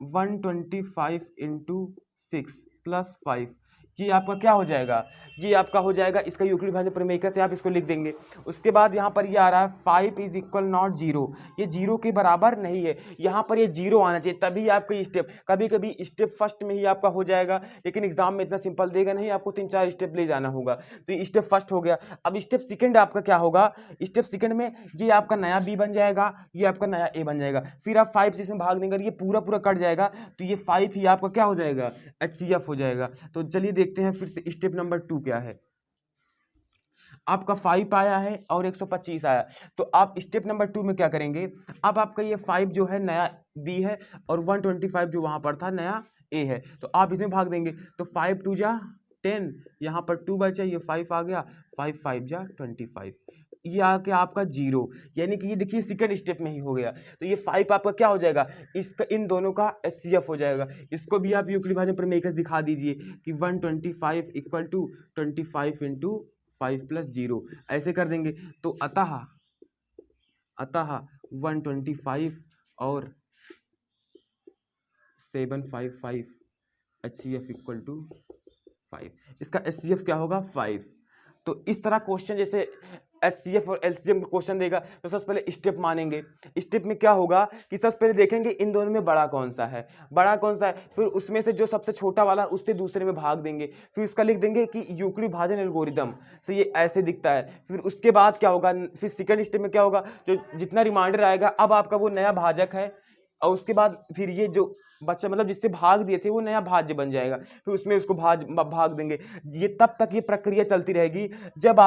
125 इंटू 6 प्लस 5। ये आपका क्या हो जाएगा, ये आपका हो जाएगा इसका यूक्लिड भाजन प्रमेयिका से आप इसको लिख देंगे। उसके बाद यहाँ पर ये आ रहा है 5 इज इक्वल नॉट 0, ये 0 के बराबर नहीं है, यहाँ पर ये 0 आना चाहिए तभी आपका ये स्टेप। कभी कभी स्टेप फर्स्ट में ही आपका हो जाएगा, लेकिन एग्जाम में इतना सिंपल देगा नहीं, आपको 3-4 स्टेप ले जाना होगा। तो ये स्टेप फर्स्ट हो गया। अब स्टेप सेकंड आपका क्या होगा, स्टेप सेकंड में ये आपका नया बी बन जाएगा, ये आपका नया ए बन जाएगा, फिर आप 5 से इसमें भाग देंगे, ये पूरा पूरा कट जाएगा, तो ये 5 ही आपका क्या हो जाएगा, HCF हो जाएगा। तो चलिए देखते हैं फिर से स्टेप नंबर 2 क्या है। आपका 5 आया है और 125 आया, तो आप स्टेप नंबर 2 में क्या करेंगे, अब आपका ये 5 जो है नया बी है और 125 जो वहां पर था नया ए है, तो आप इसमें भाग देंगे। तो 5 2 जा 10, यहाँ पर 2 बचा, ये 5 आ गया, 5 5 जा 25, ये आ गया आपका 0, यानी कि ये देखिए सेकंड स्टेप में ही हो गया। तो ये 5 आपका क्या हो जाएगा, इसका इन दोनों का HCF हो जाएगा। इसको भी आप यूक्लिड भाजन प्रमेयिका दिखा दीजिए कि 125 इक्वल टू 25 इंटू 5 प्लस 0, ऐसे कर देंगे। तो अतः 125 और 755 HCF इक्वल टू 5, इसका HCF क्या होगा 5। तो इस तरह क्वेश्चन जैसे HCF और LCM का क्वेश्चन देगा तो सबसे पहले स्टेप मानेंगे। स्टेप में क्या होगा कि सबसे पहले देखेंगे इन दोनों में बड़ा कौन सा है, फिर उसमें से जो सबसे छोटा वाला उससे दूसरे में भाग देंगे, फिर उसका लिख देंगे कि यूक्लिड विभाजन एल्गोरिदम से ये ऐसे दिखता है। फिर उसके बाद क्या होगा, फिर सेकंड स्टेप में क्या होगा, जो जितना रिमाइंडर आएगा अब आपका वो नया भाजक है, और उसके बाद फिर ये जो बच्चा मतलब जिससे भाग दिए थे वो नया भाज्य बन जाएगा, फिर उसमें उसको भाग देंगे। ये तब तक ये प्रक्रिया चलती रहेगी जब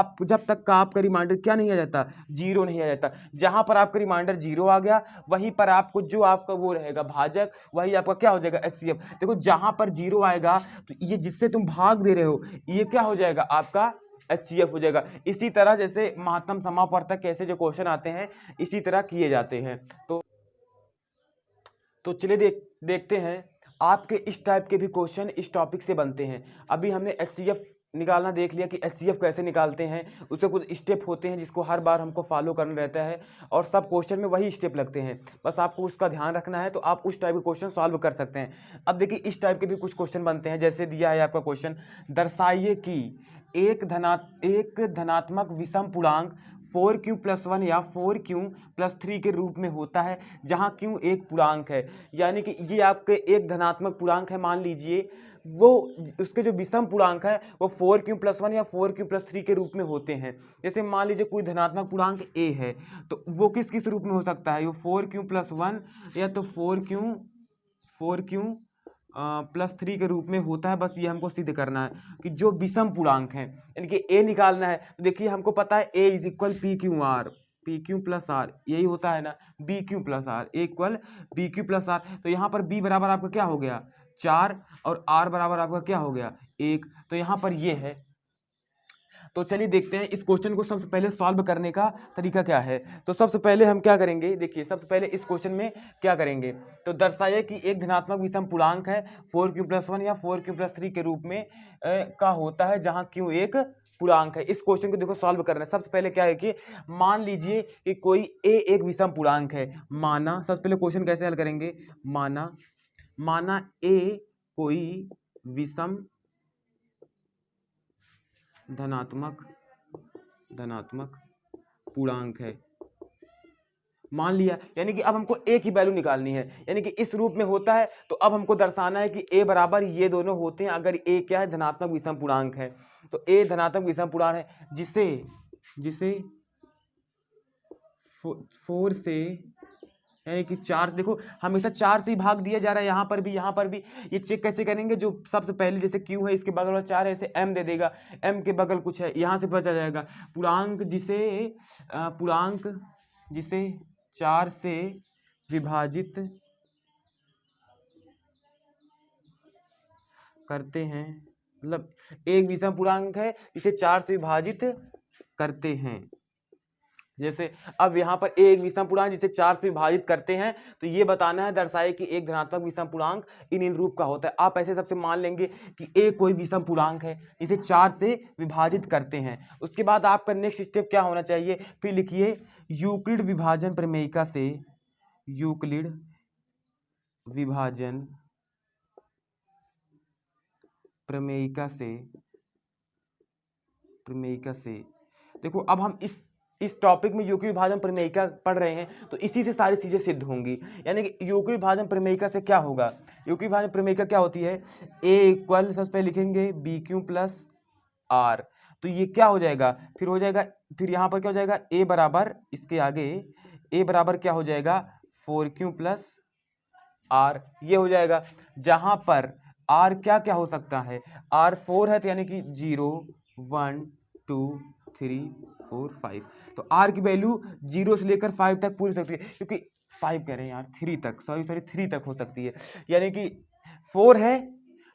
तक का आपका रिमाइंडर क्या नहीं आ जाता, जीरो नहीं आ जाता। जहां पर आपका रिमाइंडर जीरो आ गया वहीं पर आपको जो आपका वो रहेगा भाजक, वही आपका क्या हो जाएगा HCF। देखो जहां पर जीरो आएगा तो ये जिससे तुम भाग दे रहे हो ये क्या हो जाएगा आपका HCF हो जाएगा। इसी तरह जैसे महत्तम समापवर्तक कैसे जो क्वेश्चन आते हैं इसी तरह किए जाते हैं। तो चलिए देखते हैं आपके इस टाइप के भी क्वेश्चन इस टॉपिक से बनते हैं। अभी हमने HCF निकालना देख लिया कि HCF कैसे निकालते हैं, उसके कुछ स्टेप होते हैं जिसको हर बार हमको फॉलो करना रहता है और सब क्वेश्चन में वही स्टेप लगते हैं, बस आपको उसका ध्यान रखना है तो आप उस टाइप के क्वेश्चन सॉल्व कर सकते हैं। अब देखिए इस टाइप के भी कुछ क्वेश्चन बनते हैं, जैसे दिया है आपका क्वेश्चन, दर्शाइए कि एक धनात्मक विषम पूर्णांक 4q+1 या 4q+3 के रूप में होता है जहां q एक पूर्णांक है। यानी कि ये आपके एक धनात्मक पूर्णांक है, मान लीजिए वो उसके जो विषम पूर्णांक है वो 4q+1 या 4q+3 के रूप में होते हैं। जैसे मान लीजिए कोई धनात्मक पूर्णांक a है तो वो किस किस रूप में हो सकता है, वो 4q+1 या तो 4q+3 के रूप में होता है। बस ये हमको सिद्ध करना है कि जो विषम पूर्णांक है यानी कि a निकालना है। तो देखिए हमको पता है a = PQ+R यही होता है ना, BQ+R BQ+R। तो यहाँ पर b बराबर आपका क्या हो गया 4 और r बराबर आपका क्या हो गया 1, तो यहाँ पर ये है। तो चलिए देखते हैं इस क्वेश्चन को सबसे पहले सॉल्व करने का तरीका क्या है। तो सबसे पहले हम क्या करेंगे, देखिए सबसे पहले इस क्वेश्चन में क्या करेंगे, तो दर्शाइए कि एक धनात्मक विषम पूर्णांक है 4q+1 या 4q+3 के रूप में का होता है जहां q एक पूर्णांक है। इस क्वेश्चन को देखो सॉल्व करना है। सबसे पहले क्या है कि मान लीजिए कि कोई a एक विषम पूर्णांक है, माना सबसे पहले क्वेश्चन कैसे हल करेंगे, माना a कोई विषम धनात्मक पूर्णांक है, मान लिया। यानी कि अब हमको a की वैल्यू निकालनी है, यानी कि इस रूप में होता है तो अब हमको दर्शाना है कि a बराबर ये दोनों होते हैं अगर a क्या है धनात्मक विषम पूर्णांक है। तो a धनात्मक विषम पूर्णांक है जिसे 4 से यानी कि 4, देखो हमेशा 4 से ही भाग दिया जा रहा है, यहाँ पर भी ये चेक कैसे करेंगे, जो सबसे पहले जैसे q है इसके बगल में 4 है, ऐसे m दे देगा, m के बगल कुछ है, यहाँ से बचा जाएगा पूर्णांक जिसे 4 से विभाजित करते हैं, मतलब एक विषम पूर्णांक है जिसे 4 से विभाजित करते हैं। जैसे अब यहाँ पर एक विषम पूर्णांक जिसे 4 से विभाजित करते हैं, तो ये बताना है दर्शाए कि एक धनात्मक विषम पूर्णांक इन रूप का होता है। आप ऐसे सबसे मान लेंगे कि a कोई विषम पूर्णांक है जिसे 4 से विभाजित करते हैं। उसके बाद आपका नेक्स्ट स्टेप क्या होना चाहिए, फिर लिखिए यूक्लिड विभाजन प्रमेयिका से देखो अब हम इस टॉपिक में यूक्लिड विभाजन प्रमेयिका पढ़ रहे हैं तो इसी से सारी चीजें सिद्ध होंगी। यानी कि यूक्लिड विभाजन प्रमेयिका से क्या होगा, यूक्लिड विभाजन प्रमेयिका क्या होती है, a = सबसे पहले लिखेंगे BQ+R, तो ये क्या हो जाएगा, फिर यहाँ पर क्या हो जाएगा a बराबर, इसके आगे a बराबर क्या हो जाएगा 4q+R, ये हो जाएगा। जहां पर r क्या हो सकता है, r 4 है तो यानी कि 0 1 2 3 4 5, तो r की वैल्यू 0 से लेकर 5 तक पूरी सकती है, क्योंकि 5 कह रहे हैं यार 3 तक, सॉरी 3 तक हो सकती है। यानी कि 4 है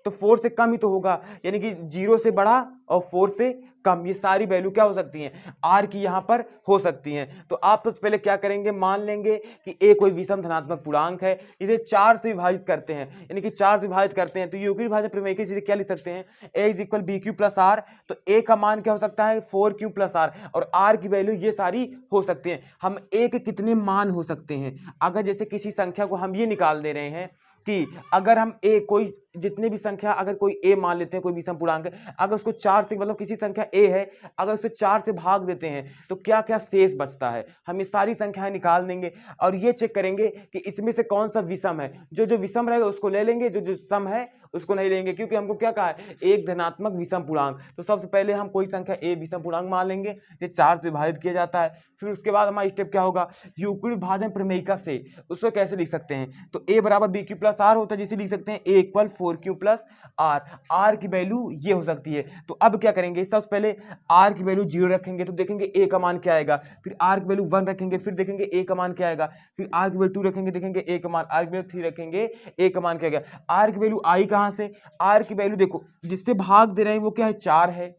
तो 4 से कम ही तो होगा, यानी कि 0 से बड़ा और 4 से कम, ये सारी वैल्यू क्या हो सकती हैं r की यहाँ पर हो सकती हैं। तो आप सबसे पहले क्या करेंगे, मान लेंगे कि a कोई विषम धनात्मक पूर्णांक है, इसे 4 से विभाजित करते हैं, यानी कि 4 से विभाजित करते हैं तो यूक्लिड विभाजन प्रमेय से क्या लिख सकते हैं, a = BQ+R, तो a का मान क्या हो सकता है 4q+R और r की वैल्यू ये सारी हो सकती हैं। हम a के कितने मान हो सकते हैं, अगर जैसे किसी संख्या को हम ये निकाल दे रहे हैं कि अगर हम a कोई जितने भी संख्या, अगर कोई a मान लेते हैं कोई विषम पूर्णांक है, अगर उसको 4 से मतलब किसी संख्या ए है, अगर उसे 4 से भाग देते हैं तो क्या क्या शेष बचता है, हम ये सारी संख्याएं निकाल देंगे और ये चेक करेंगे कि इसमें से कौन सा विषम है। जो जो विषम रहेगा उसको ले लेंगे, जो जो सम है उसको नहीं लेंगे, क्योंकि हमको क्या कहा है, एक धनात्मक विषम पूर्णांक। तो सबसे पहले हम कोई संख्या ए विषम पूर्णांक मान लेंगे, ये 4 से विभाजित किया जाता है। फिर उसके बाद हमारा स्टेप क्या होगा, यूक्लिड भाजन प्रमेयिका से उसको कैसे लिख सकते हैं, तो a बराबर बी क्यू प्लस आर होता है, जिसे लिख सकते हैं a equal 4q plus R. R की वैल्यू ये हो सकती है। तो अब क्या करेंगे, सबसे पहले आर की वैल्यू 0 रखेंगे तो देखेंगे a का मान क्या आएगा, फिर आर की वैल्यू 1 रखेंगे, फिर देखेंगे a का मान क्या आएगा, फिर आर की वैल्यू 2 रखेंगे, देखेंगे a का मान, आर की वैल्यू 3 रखेंगे, a का मान क्या आएगा। आर की वैल्यू आई कहाँ से, आर की वैल्यू देखो जिससे भाग दे रहे हैं वो क्या है, 4 है।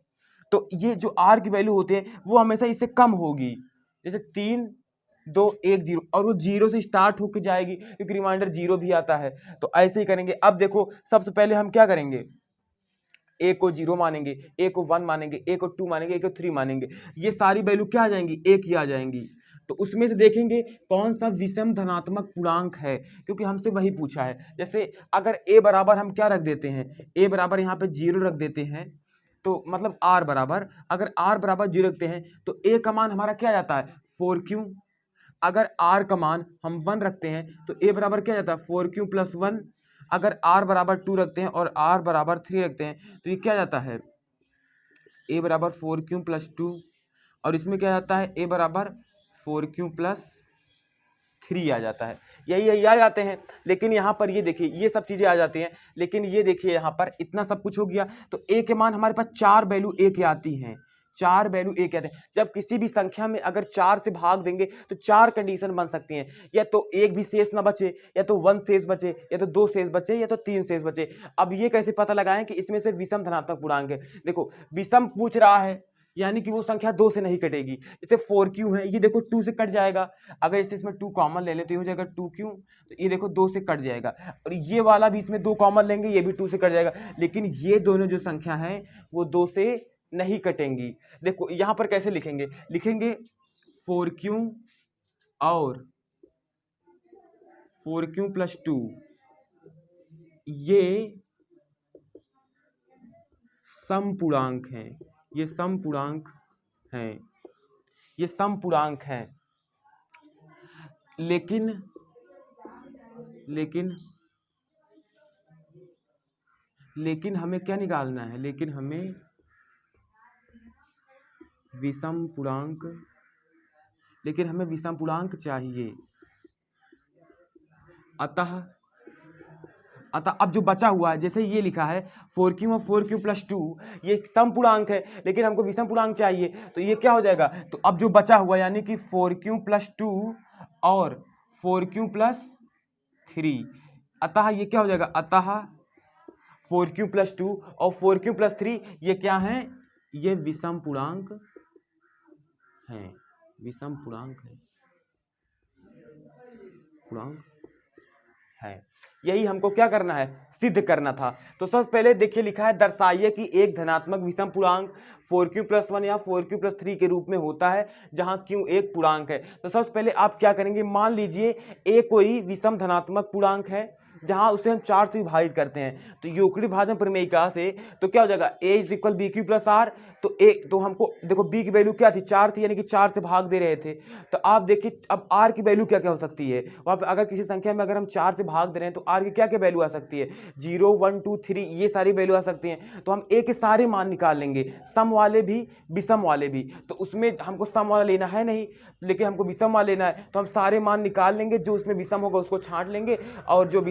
तो ये जो आर की वैल्यू होती है वो हमेशा इससे कम होगी, जैसे 3 2 1 0, और वो 0 से स्टार्ट होकर जाएगी क्योंकि रिमाइंडर 0 भी आता है। तो ऐसे ही करेंगे। अब देखो सबसे पहले हम क्या करेंगे, a को 0 मानेंगे, a को 1 मानेंगे, a को 2 मानेंगे, a को 3 मानेंगे, ये सारी वैल्यू क्या आ जाएंगी, एक ही आ जाएंगी। तो उसमें से देखेंगे कौन सा विषम धनात्मक पूर्णांक है, क्योंकि हमसे वही पूछा है। जैसे अगर a बराबर हम क्या रख देते हैं, a बराबर यहाँ पे 0 रख देते हैं, तो मतलब r बराबर, अगर r बराबर 0 रखते हैं तो a का मान हमारा क्या जाता है, 4q। अगर r का मान हम 1 रखते हैं तो a बराबर क्या जाता है, 4q प्लस 1। अगर r बराबर 2 रखते हैं और r बराबर 3 रखते हैं तो ये क्या जाता है, a बराबर 4q प्लस 2, और इसमें क्या जाता है, a बराबर 4q प्लस 3 आ जाता है। यही आ जाते हैं, लेकिन यहाँ पर ये देखिए ये सब चीज़ें आ जाती हैं, लेकिन ये देखिए यहाँ पर इतना सब कुछ हो गया। तो a के मान हमारे पास 4 वैल्यू a के आती हैं, 4 वैल्यू a के आते हैं। जब किसी भी संख्या में अगर 4 से भाग देंगे तो 4 कंडीशन बन सकती हैं, या तो एक भी शेष ना बचे, या तो 1 शेष बचे, या तो 2 शेष बचे, या तो 3 शेष बचे। अब ये कैसे पता लगाएं कि इसमें से विषम धनात्मक पूर्णांक है। देखो विषम पूछ रहा है यानी कि वो संख्या 2 से नहीं कटेगी। जैसे 4q है, ये देखो 2 से कट जाएगा, अगर इसे इसमें 2 कॉमन ले लें तो ये हो जाएगा 2q, तो ये देखो 2 से कट जाएगा, और ये वाला भी इसमें 2 कॉमन लेंगे, ये भी 2 से कट जाएगा। लेकिन ये दोनों जो संख्या हैं वो 2 से नहीं कटेंगी। देखो यहाँ पर कैसे लिखेंगे, लिखेंगे 4q और 4q प्लस 2, ये समपूर्णांक हैं, ये समपूर्णांक हैं, ये समपूर्णांक हैं। लेकिन लेकिन लेकिन हमें क्या निकालना है, लेकिन हमें विषम पूर्णांक, लेकिन हमें विषम पूर्णांक चाहिए। अतः अब जो बचा हुआ है, जैसे ये लिखा है 4q और 4q प्लस 2, ये समपूर्णांक है, लेकिन हमको विषम पूर्णांक चाहिए, तो ये क्या हो जाएगा, तो अब जो बचा हुआ यानी कि 4q प्लस 2 और 4q प्लस 3, अतः ये क्या हो जाएगा, अतः 4q प्लस 2 और 4q प्लस 3 ये क्या है, ये विषम पूर्णांक है, विषम पूर्णांक है, पूर्णांक है। यही हमको क्या करना है, सिद्ध करना था। तो सबसे पहले देखिए लिखा है, दर्शाइए कि एक धनात्मक विषम पूर्णांक 4q प्लस 1 या 4q प्लस 3 के रूप में होता है जहां q एक पूर्णांक है। तो सबसे पहले आप क्या करेंगे, मान लीजिए a कोई विषम धनात्मक पूर्णांक है जहां उसे हम 4 से विभाजित करते हैं, तो यूक्लिड भाजन प्रमेयिका से तो क्या हो जाएगा, a is equal B Q plus R. तो a, तो हमको देखो b की वैल्यू क्या थी, 4 थी, यानी कि 4 से भाग दे रहे थे। तो आप देखिए अब r की वैल्यू क्या क्या हो सकती है, वहां पर अगर किसी संख्या में अगर हम 4 से भाग दे रहे हैं तो r की क्या क्या वैल्यू आ सकती है, 0 1 2 3, ये सारी वैल्यू आ सकती हैं। तो हम a के सारे मान निकाल लेंगे, सम वाले भी विषम वाले भी। तो उसमें हमको सम वाला लेना है नहीं, लेकिन हमको विषम वाला लेना है, तो हम सारे मान निकाल लेंगे, जो उसमें विषम होगा उसको छांट लेंगे, और जो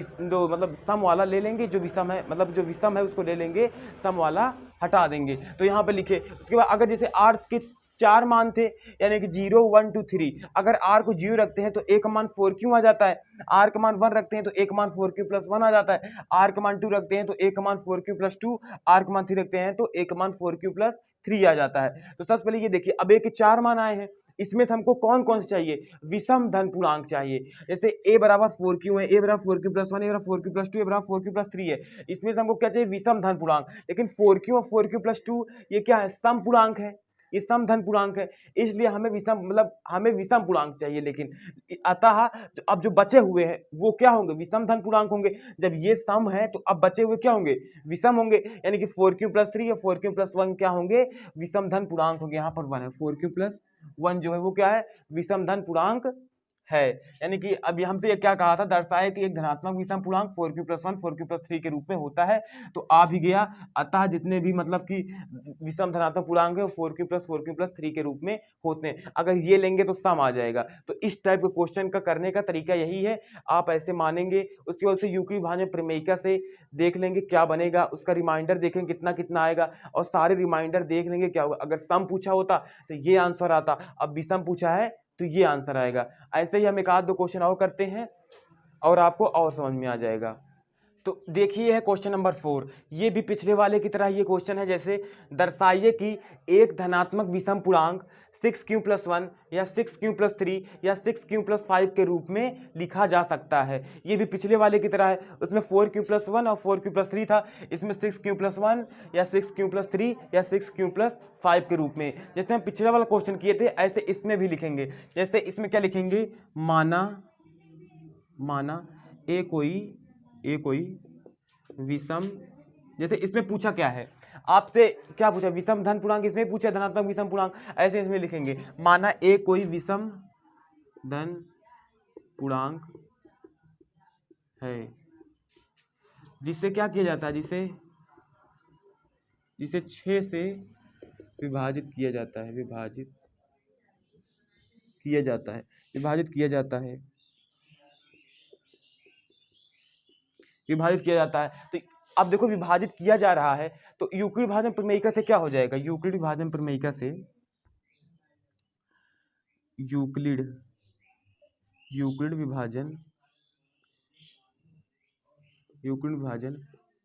मतलब सम वाला ले लेंगे, जो विषम है मतलब जो विषम है उसको ले लेंगे, सम वाला हटा देंगे। तो यहाँ पे लिखे, उसके बाद अगर जैसे r के 4 मान थे यानी कि 0 1 2 3, अगर r को 0 रखते हैं तो a का मान 4q आ जाता है, r का मान 1 रखते हैं तो a का मान 4q प्लस 1 आ जाता है, r का मान 2 रखते हैं तो a का मान 4q प्लस 2, r का मान 3 रखते हैं तो a का मान 4q प्लस 3 आ जाता है। तो सबसे पहले ये देखिए, अब a के 4 मान आए हैं, इसमें से हमको कौन कौन से चाहिए, विषम धन पूर्णांक चाहिए। जैसे a बराबर 4q है, a बराबर 4q प्लस 1, a बराबर 4q प्लस 2, a बराबर 4q प्लस 3 है, इसमें से हमको क्या चाहिए, विषम धन पूर्णांक। लेकिन 4q और 4q प्लस 2 ये क्या है, सम पूर्णांक है, ये सम धन पूर्णांक है, इसलिए हमें विषम मतलब हमें विषम पूर्णांक चाहिए। लेकिन अतः अब जो बचे हुए हैं वो क्या होंगे, विषम धन पूर्णांक होंगे। जब ये सम है तो अब बचे हुए क्या होंगे, विषम होंगे, यानी कि 4q+3 या 4q+1 क्या होंगे, विषम धन पूर्णांक होंगे। यहाँ पर 1 है, 4q+1 जो है वो क्या है, विषम धन पूर्णांक है। यानी कि अब हमसे ये क्या कहा था, दर्शाए कि एक धनात्मक विषम पूर्णांक 4q+1 4q+3 के रूप में होता है। तो आ भी गया, अतः जितने भी मतलब कि विषम धनात्मक पूर्णांक है वो 4q+4q+3 के रूप में होते हैं। अगर ये लेंगे तो सम आ जाएगा। तो इस टाइप के क्वेश्चन का करने का तरीका यही है, आप ऐसे मानेंगे, उसके बाद से यूक्लिड भाजन प्रमेयिका से देख लेंगे क्या बनेगा, उसका रिमाइंडर देखेंगे कितना कितना आएगा, और सारे रिमाइंडर देख लेंगे क्या होगा। अगर सम पूछा होता तो ये आंसर आता, अब विषम पूछा है तो ये आंसर आएगा। ऐसे ही हम एक आध दो क्वेश्चन और करते हैं और आपको और समझ में आ जाएगा। तो देखिए है क्वेश्चन नंबर 4, ये भी पिछले वाले की तरह ये क्वेश्चन है। जैसे दर्शाइए कि एक धनात्मक विषम पूर्णांक 6q+1 या 6q+3 या 6q+5 के रूप में लिखा जा सकता है। ये भी पिछले वाले की तरह है, उसमें 4q+1 और 4q+3 था, इसमें 6q+1 या 6q+3 या 6q+5 के रूप में। जैसे हम पिछले वाला क्वेश्चन किए थे ऐसे इसमें भी लिखेंगे। जैसे इसमें क्या लिखेंगे, माना ए कोई विषम, जैसे इसमें पूछा क्या है आपसे, क्या पूछा, विषम धन पूर्णांक, इसमें पूछा धनात्मक विषम पूर्णांक, ऐसे इसमें लिखेंगे। माना ए कोई विषम धन पूर्णांक है जिससे क्या किया जाता है, जिसे 6 से विभाजित किया जाता है, विभाजित किया जाता है। तो अब देखो विभाजित किया जा रहा है, तो यूक्लिड विभाजन प्रमेयिका से क्या हो जाएगा, यूक्लिड विभाजन प्रमेयिका से यूक्लिड विभाजन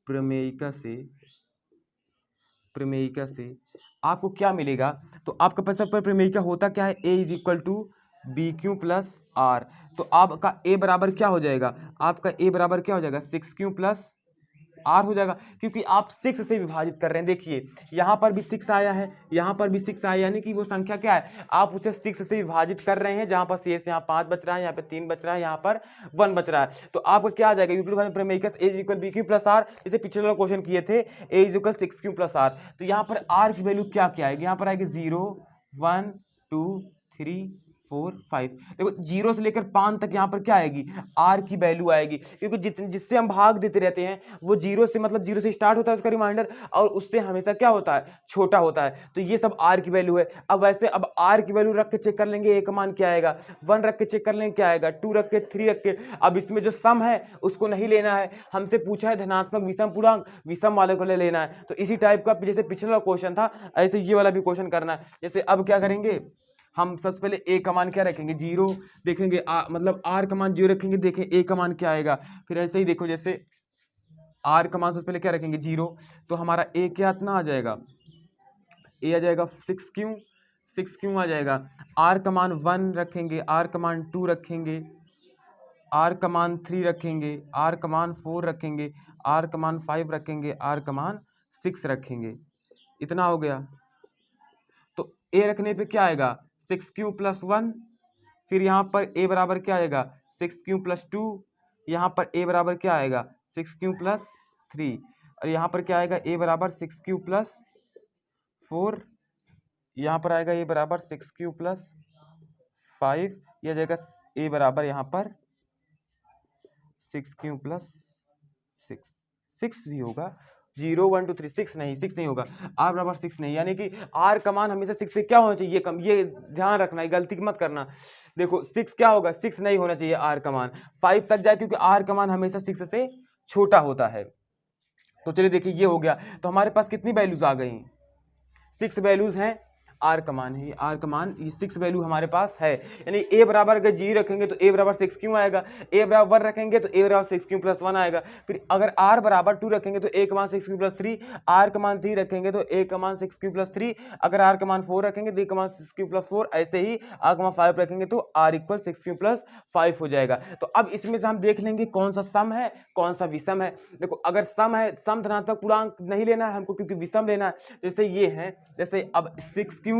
प्रमेयिका से आपको क्या मिलेगा। तो आपका पैसा पर प्रमेयिका होता क्या है, a=bq+r। तो आपका a बराबर क्या हो जाएगा, आपका a बराबर क्या हो जाएगा, 6q+r हो जाएगा, क्योंकि आप 6 से विभाजित कर रहे हैं। देखिए यहाँ पर भी 6 आया है, यहाँ पर भी 6 आया, यानी कि वो संख्या क्या है, आप उसे 6 से विभाजित कर रहे हैं। जहाँ पर शेष यहाँ 5 बच रहा है, यहाँ पे 3 बच रहा है, यहाँ पर 1 बच रहा है। तो आपका क्या आ जाएगा, यूक्लिड विभाजन प्रमेय a=bq+r, जैसे पिछले वाला क्वेश्चन किए थे a=6q+r। तो यहाँ पर r की वैल्यू क्या क्या आएगी, यहाँ पर आएगी 0 1 2 3 4 5। देखो 0 से लेकर 5 तक यहाँ पर क्या आएगी, r की वैल्यू आएगी, क्योंकि जिससे हम भाग देते रहते हैं वो 0 से मतलब 0 से स्टार्ट होता है उसका रिमाइंडर, और उससे हमेशा क्या होता है, छोटा होता है। तो ये सब r की वैल्यू है। अब वैसे अब r की वैल्यू रख के चेक कर लेंगे, a का मान क्या आएगा, 1 रख के चेक कर लेंगे क्या आएगा, 2 रख के, 3 रख के। अब इसमें जो सम है उसको नहीं लेना है, हमसे पूछा है धनात्मक विषम पूर्णांक, विषम वाले को ले लेना है। तो इसी टाइप का जैसे पिछला क्वेश्चन था ऐसे ये वाला भी क्वेश्चन करना है। जैसे अब क्या करेंगे, हम सबसे पहले a का मान क्या रखेंगे, 0 देखेंगे, मतलब r का मान 0 रखेंगे, देखें a का मान क्या आएगा। फिर ऐसे ही देखो, जैसे r का मान सबसे पहले क्या रखेंगे, 0, तो हमारा a क्या इतना आ जाएगा, a आ जाएगा 6q आ जाएगा। r का मान 1 रखेंगे, r का मान 2 रखेंगे, r का मान 3 रखेंगे, r का मान 4 रखेंगे, r का मान 5 रखेंगे, r का मान 6 रखेंगे। इतना हो गया। तो a रखने पे क्या आएगा, 6q+1, फिर यहाँ पर a बराबर क्या आएगा, 6q+2, यहाँ पर a बराबर क्या आएगा, 6q+3, और यहाँ पर क्या आएगा, a बराबर 6q+4, यहाँ पर आएगा a बराबर 6q+5, यह जाएगा a बराबर यहाँ पर 6q+6 भी होगा, 0 1 2 3 6 नहीं होगा, r बराबर 6 नहीं, यानी कि r का मान हमेशा 6 से क्या होना चाहिए, कम। ये ध्यान रखना है, गलती मत करना। देखो 6 क्या होगा, 6 नहीं होना चाहिए r का मान, 5 तक जाए, क्योंकि r का मान हमेशा 6 से छोटा होता है। तो चलिए देखिए ये हो गया। तो हमारे पास कितनी वैल्यूज आ गई, 6 वैल्यूज हैं, r का मान है, r का मान ये 6 वैल्यू हमारे पास है। यानी a बराबर अगर 0 रखेंगे तो a बराबर 6q आएगा, a बराबर 1 रखेंगे तो a बराबर 6q+1 आएगा। फिर अगर r बराबर 2 रखेंगे तो a का मान 6q+3, r का मान 3 रखेंगे तो a का मान 6q+3, अगर r का मान 4 रखेंगे तो a का मान 6q+4, ऐसे ही r का मान 5 रखेंगे तो r = 6q+5 हो जाएगा। तो अब इसमें से हम देख लेंगे कौन सा सम है कौन सा विषम है। देखो अगर सम है, सम धनात्मक पूर्णांक नहीं लेना है हमको, क्योंकि विषम लेना है। जैसे ये है, जैसे अब 6q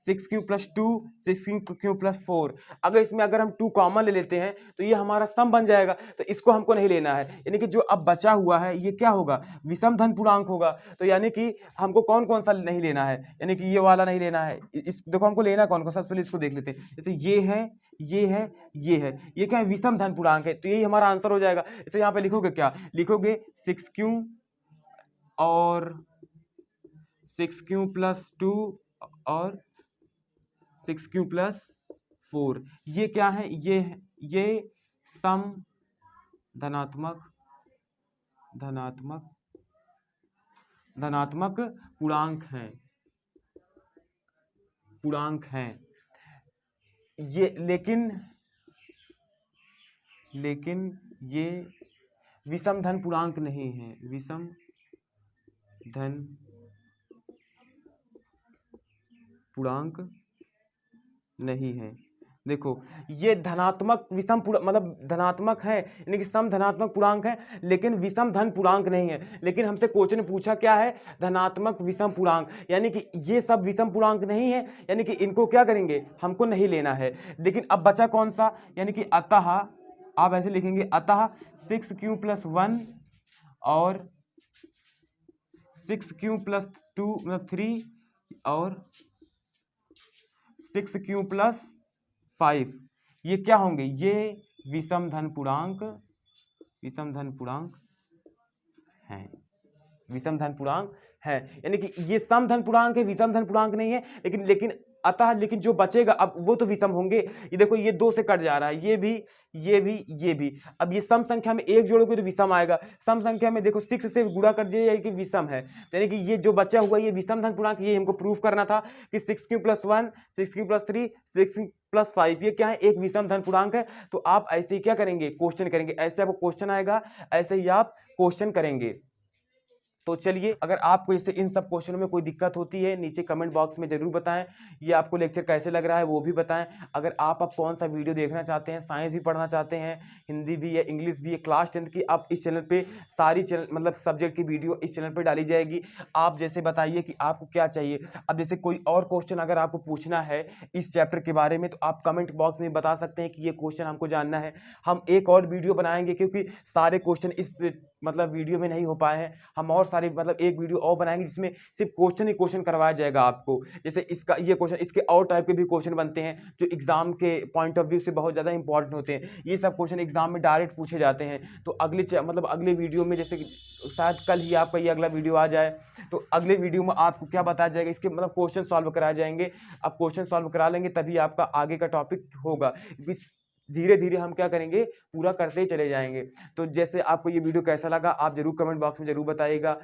6q plus 2, 6q plus 4। अगर इसमें अगर हम 2 कॉमन ले लेते हैं तो ये हमारा सम बन जाएगा, तो इसको हमको नहीं लेना है। यानी कि जो अब बचा हुआ है ये क्या होगा, विषम धन पूर्णांक होगा। तो यानी कि हमको कौन कौन सा नहीं लेना है, यानी कि ये वाला नहीं लेना है। इस देखो हमको लेना कौन कौन सा, पहले इसको देख लेते हैं। जैसे ये है, ये है, ये है, ये क्या है, विषम धन पूर्णांक है, तो यही हमारा आंसर हो जाएगा। इसे यहाँ पे लिखोगे क्या, लिखोगे 6q और 6q प्लस 2 और 6q प्लस 4। ये क्या है, ये सम धनात्मक पूर्णांक हैं ये, लेकिन ये विषम धन पूर्णांक नहीं है, विषम धन पूर्णांक नहीं है। देखो ये धनात्मक विषम मतलब धनात्मक है, यानी कि सम धनात्मक पूर्णांक है, लेकिन विषम धन पूर्णांक नहीं है। लेकिन हमसे क्वेश्चन पूछा क्या है, धनात्मक विषम पूर्णांक, यानी कि ये सब विषम पूर्णांक नहीं है, यानी कि इनको क्या करेंगे, हमको नहीं लेना है। लेकिन अब बचा कौन सा, यानी कि अतः आप ऐसे लिखेंगे, अतः 6q प्लस 1 और 6q प्लस 2 मतलब 3 और 6q प्लस 5, ये क्या होंगे, ये विषम धन पूर्णांक हैं, विषम धन पूर्णांक है। यानी कि ये सम धन पूर्णांक है, विषम धन पूर्णांक नहीं है। लेकिन अतः लेकिन जो बचेगा अब वो तो विषम होंगे। ये देखो ये 2 से कट जा रहा है, ये भी। अब ये सम संख्या में 1 जोड़ोगे तो विषम आएगा, सम संख्या में देखो 6 से गुणा कर दिया यानी कि विषम है। यानी कि ये जो बचा हुआ ये विषम धन पूर्णांक, ये हमको प्रूफ करना था कि 6q plus 1, 6q plus 3, 6q plus 5 ये क्या है, एक विषम धन पूर्णांक है। तो आप ऐसे ही क्या करेंगे, क्वेश्चन करेंगे, ऐसे आपको क्वेश्चन आएगा, ऐसे ही आप क्वेश्चन करेंगे। तो चलिए, अगर आपको इससे इन सब क्वेश्चनों में कोई दिक्कत होती है नीचे कमेंट बॉक्स में जरूर बताएं। ये आपको लेक्चर कैसे लग रहा है वो भी बताएं। अगर आप कौन सा वीडियो देखना चाहते हैं, साइंस भी पढ़ना चाहते हैं, हिंदी भी है, इंग्लिश भी है, क्लास 10th की, आप इस चैनल पे सारी मतलब सब्जेक्ट की वीडियो इस चैनल पर डाली जाएगी। आप जैसे बताइए कि आपको क्या चाहिए। अब जैसे कोई और क्वेश्चन अगर आपको पूछना है इस चैप्टर के बारे में तो आप कमेंट बॉक्स में बता सकते हैं कि ये क्वेश्चन हमको जानना है। हम एक और वीडियो बनाएंगे, क्योंकि सारे क्वेश्चन इस मतलब वीडियो में नहीं हो पाए हैं। हम और सारे मतलब एक वीडियो और बनाएंगे जिसमें सिर्फ क्वेश्चन ही क्वेश्चन करवाया जाएगा आपको। जैसे इसका ये क्वेश्चन, इसके और टाइप के भी क्वेश्चन बनते हैं जो एग्जाम के पॉइंट ऑफ व्यू से बहुत ज़्यादा इंपॉर्टेंट होते हैं। ये सब क्वेश्चन एग्जाम में डायरेक्ट पूछे जाते हैं। तो अगले वीडियो में, जैसे शायद कल ही आपका ये अगला वीडियो आ जाए, तो अगले वीडियो में आपको क्या बताया जाएगा, इसके मतलब क्वेश्चन सॉल्व कराए जाएंगे। आप क्वेश्चन सॉल्व करा लेंगे तभी आपका आगे का टॉपिक होगा। धीरे धीरे हम क्या करेंगे, पूरा करते ही चले जाएंगे। तो जैसे आपको ये वीडियो कैसा लगा आप जरूर कमेंट बॉक्स में जरूर बताइएगा।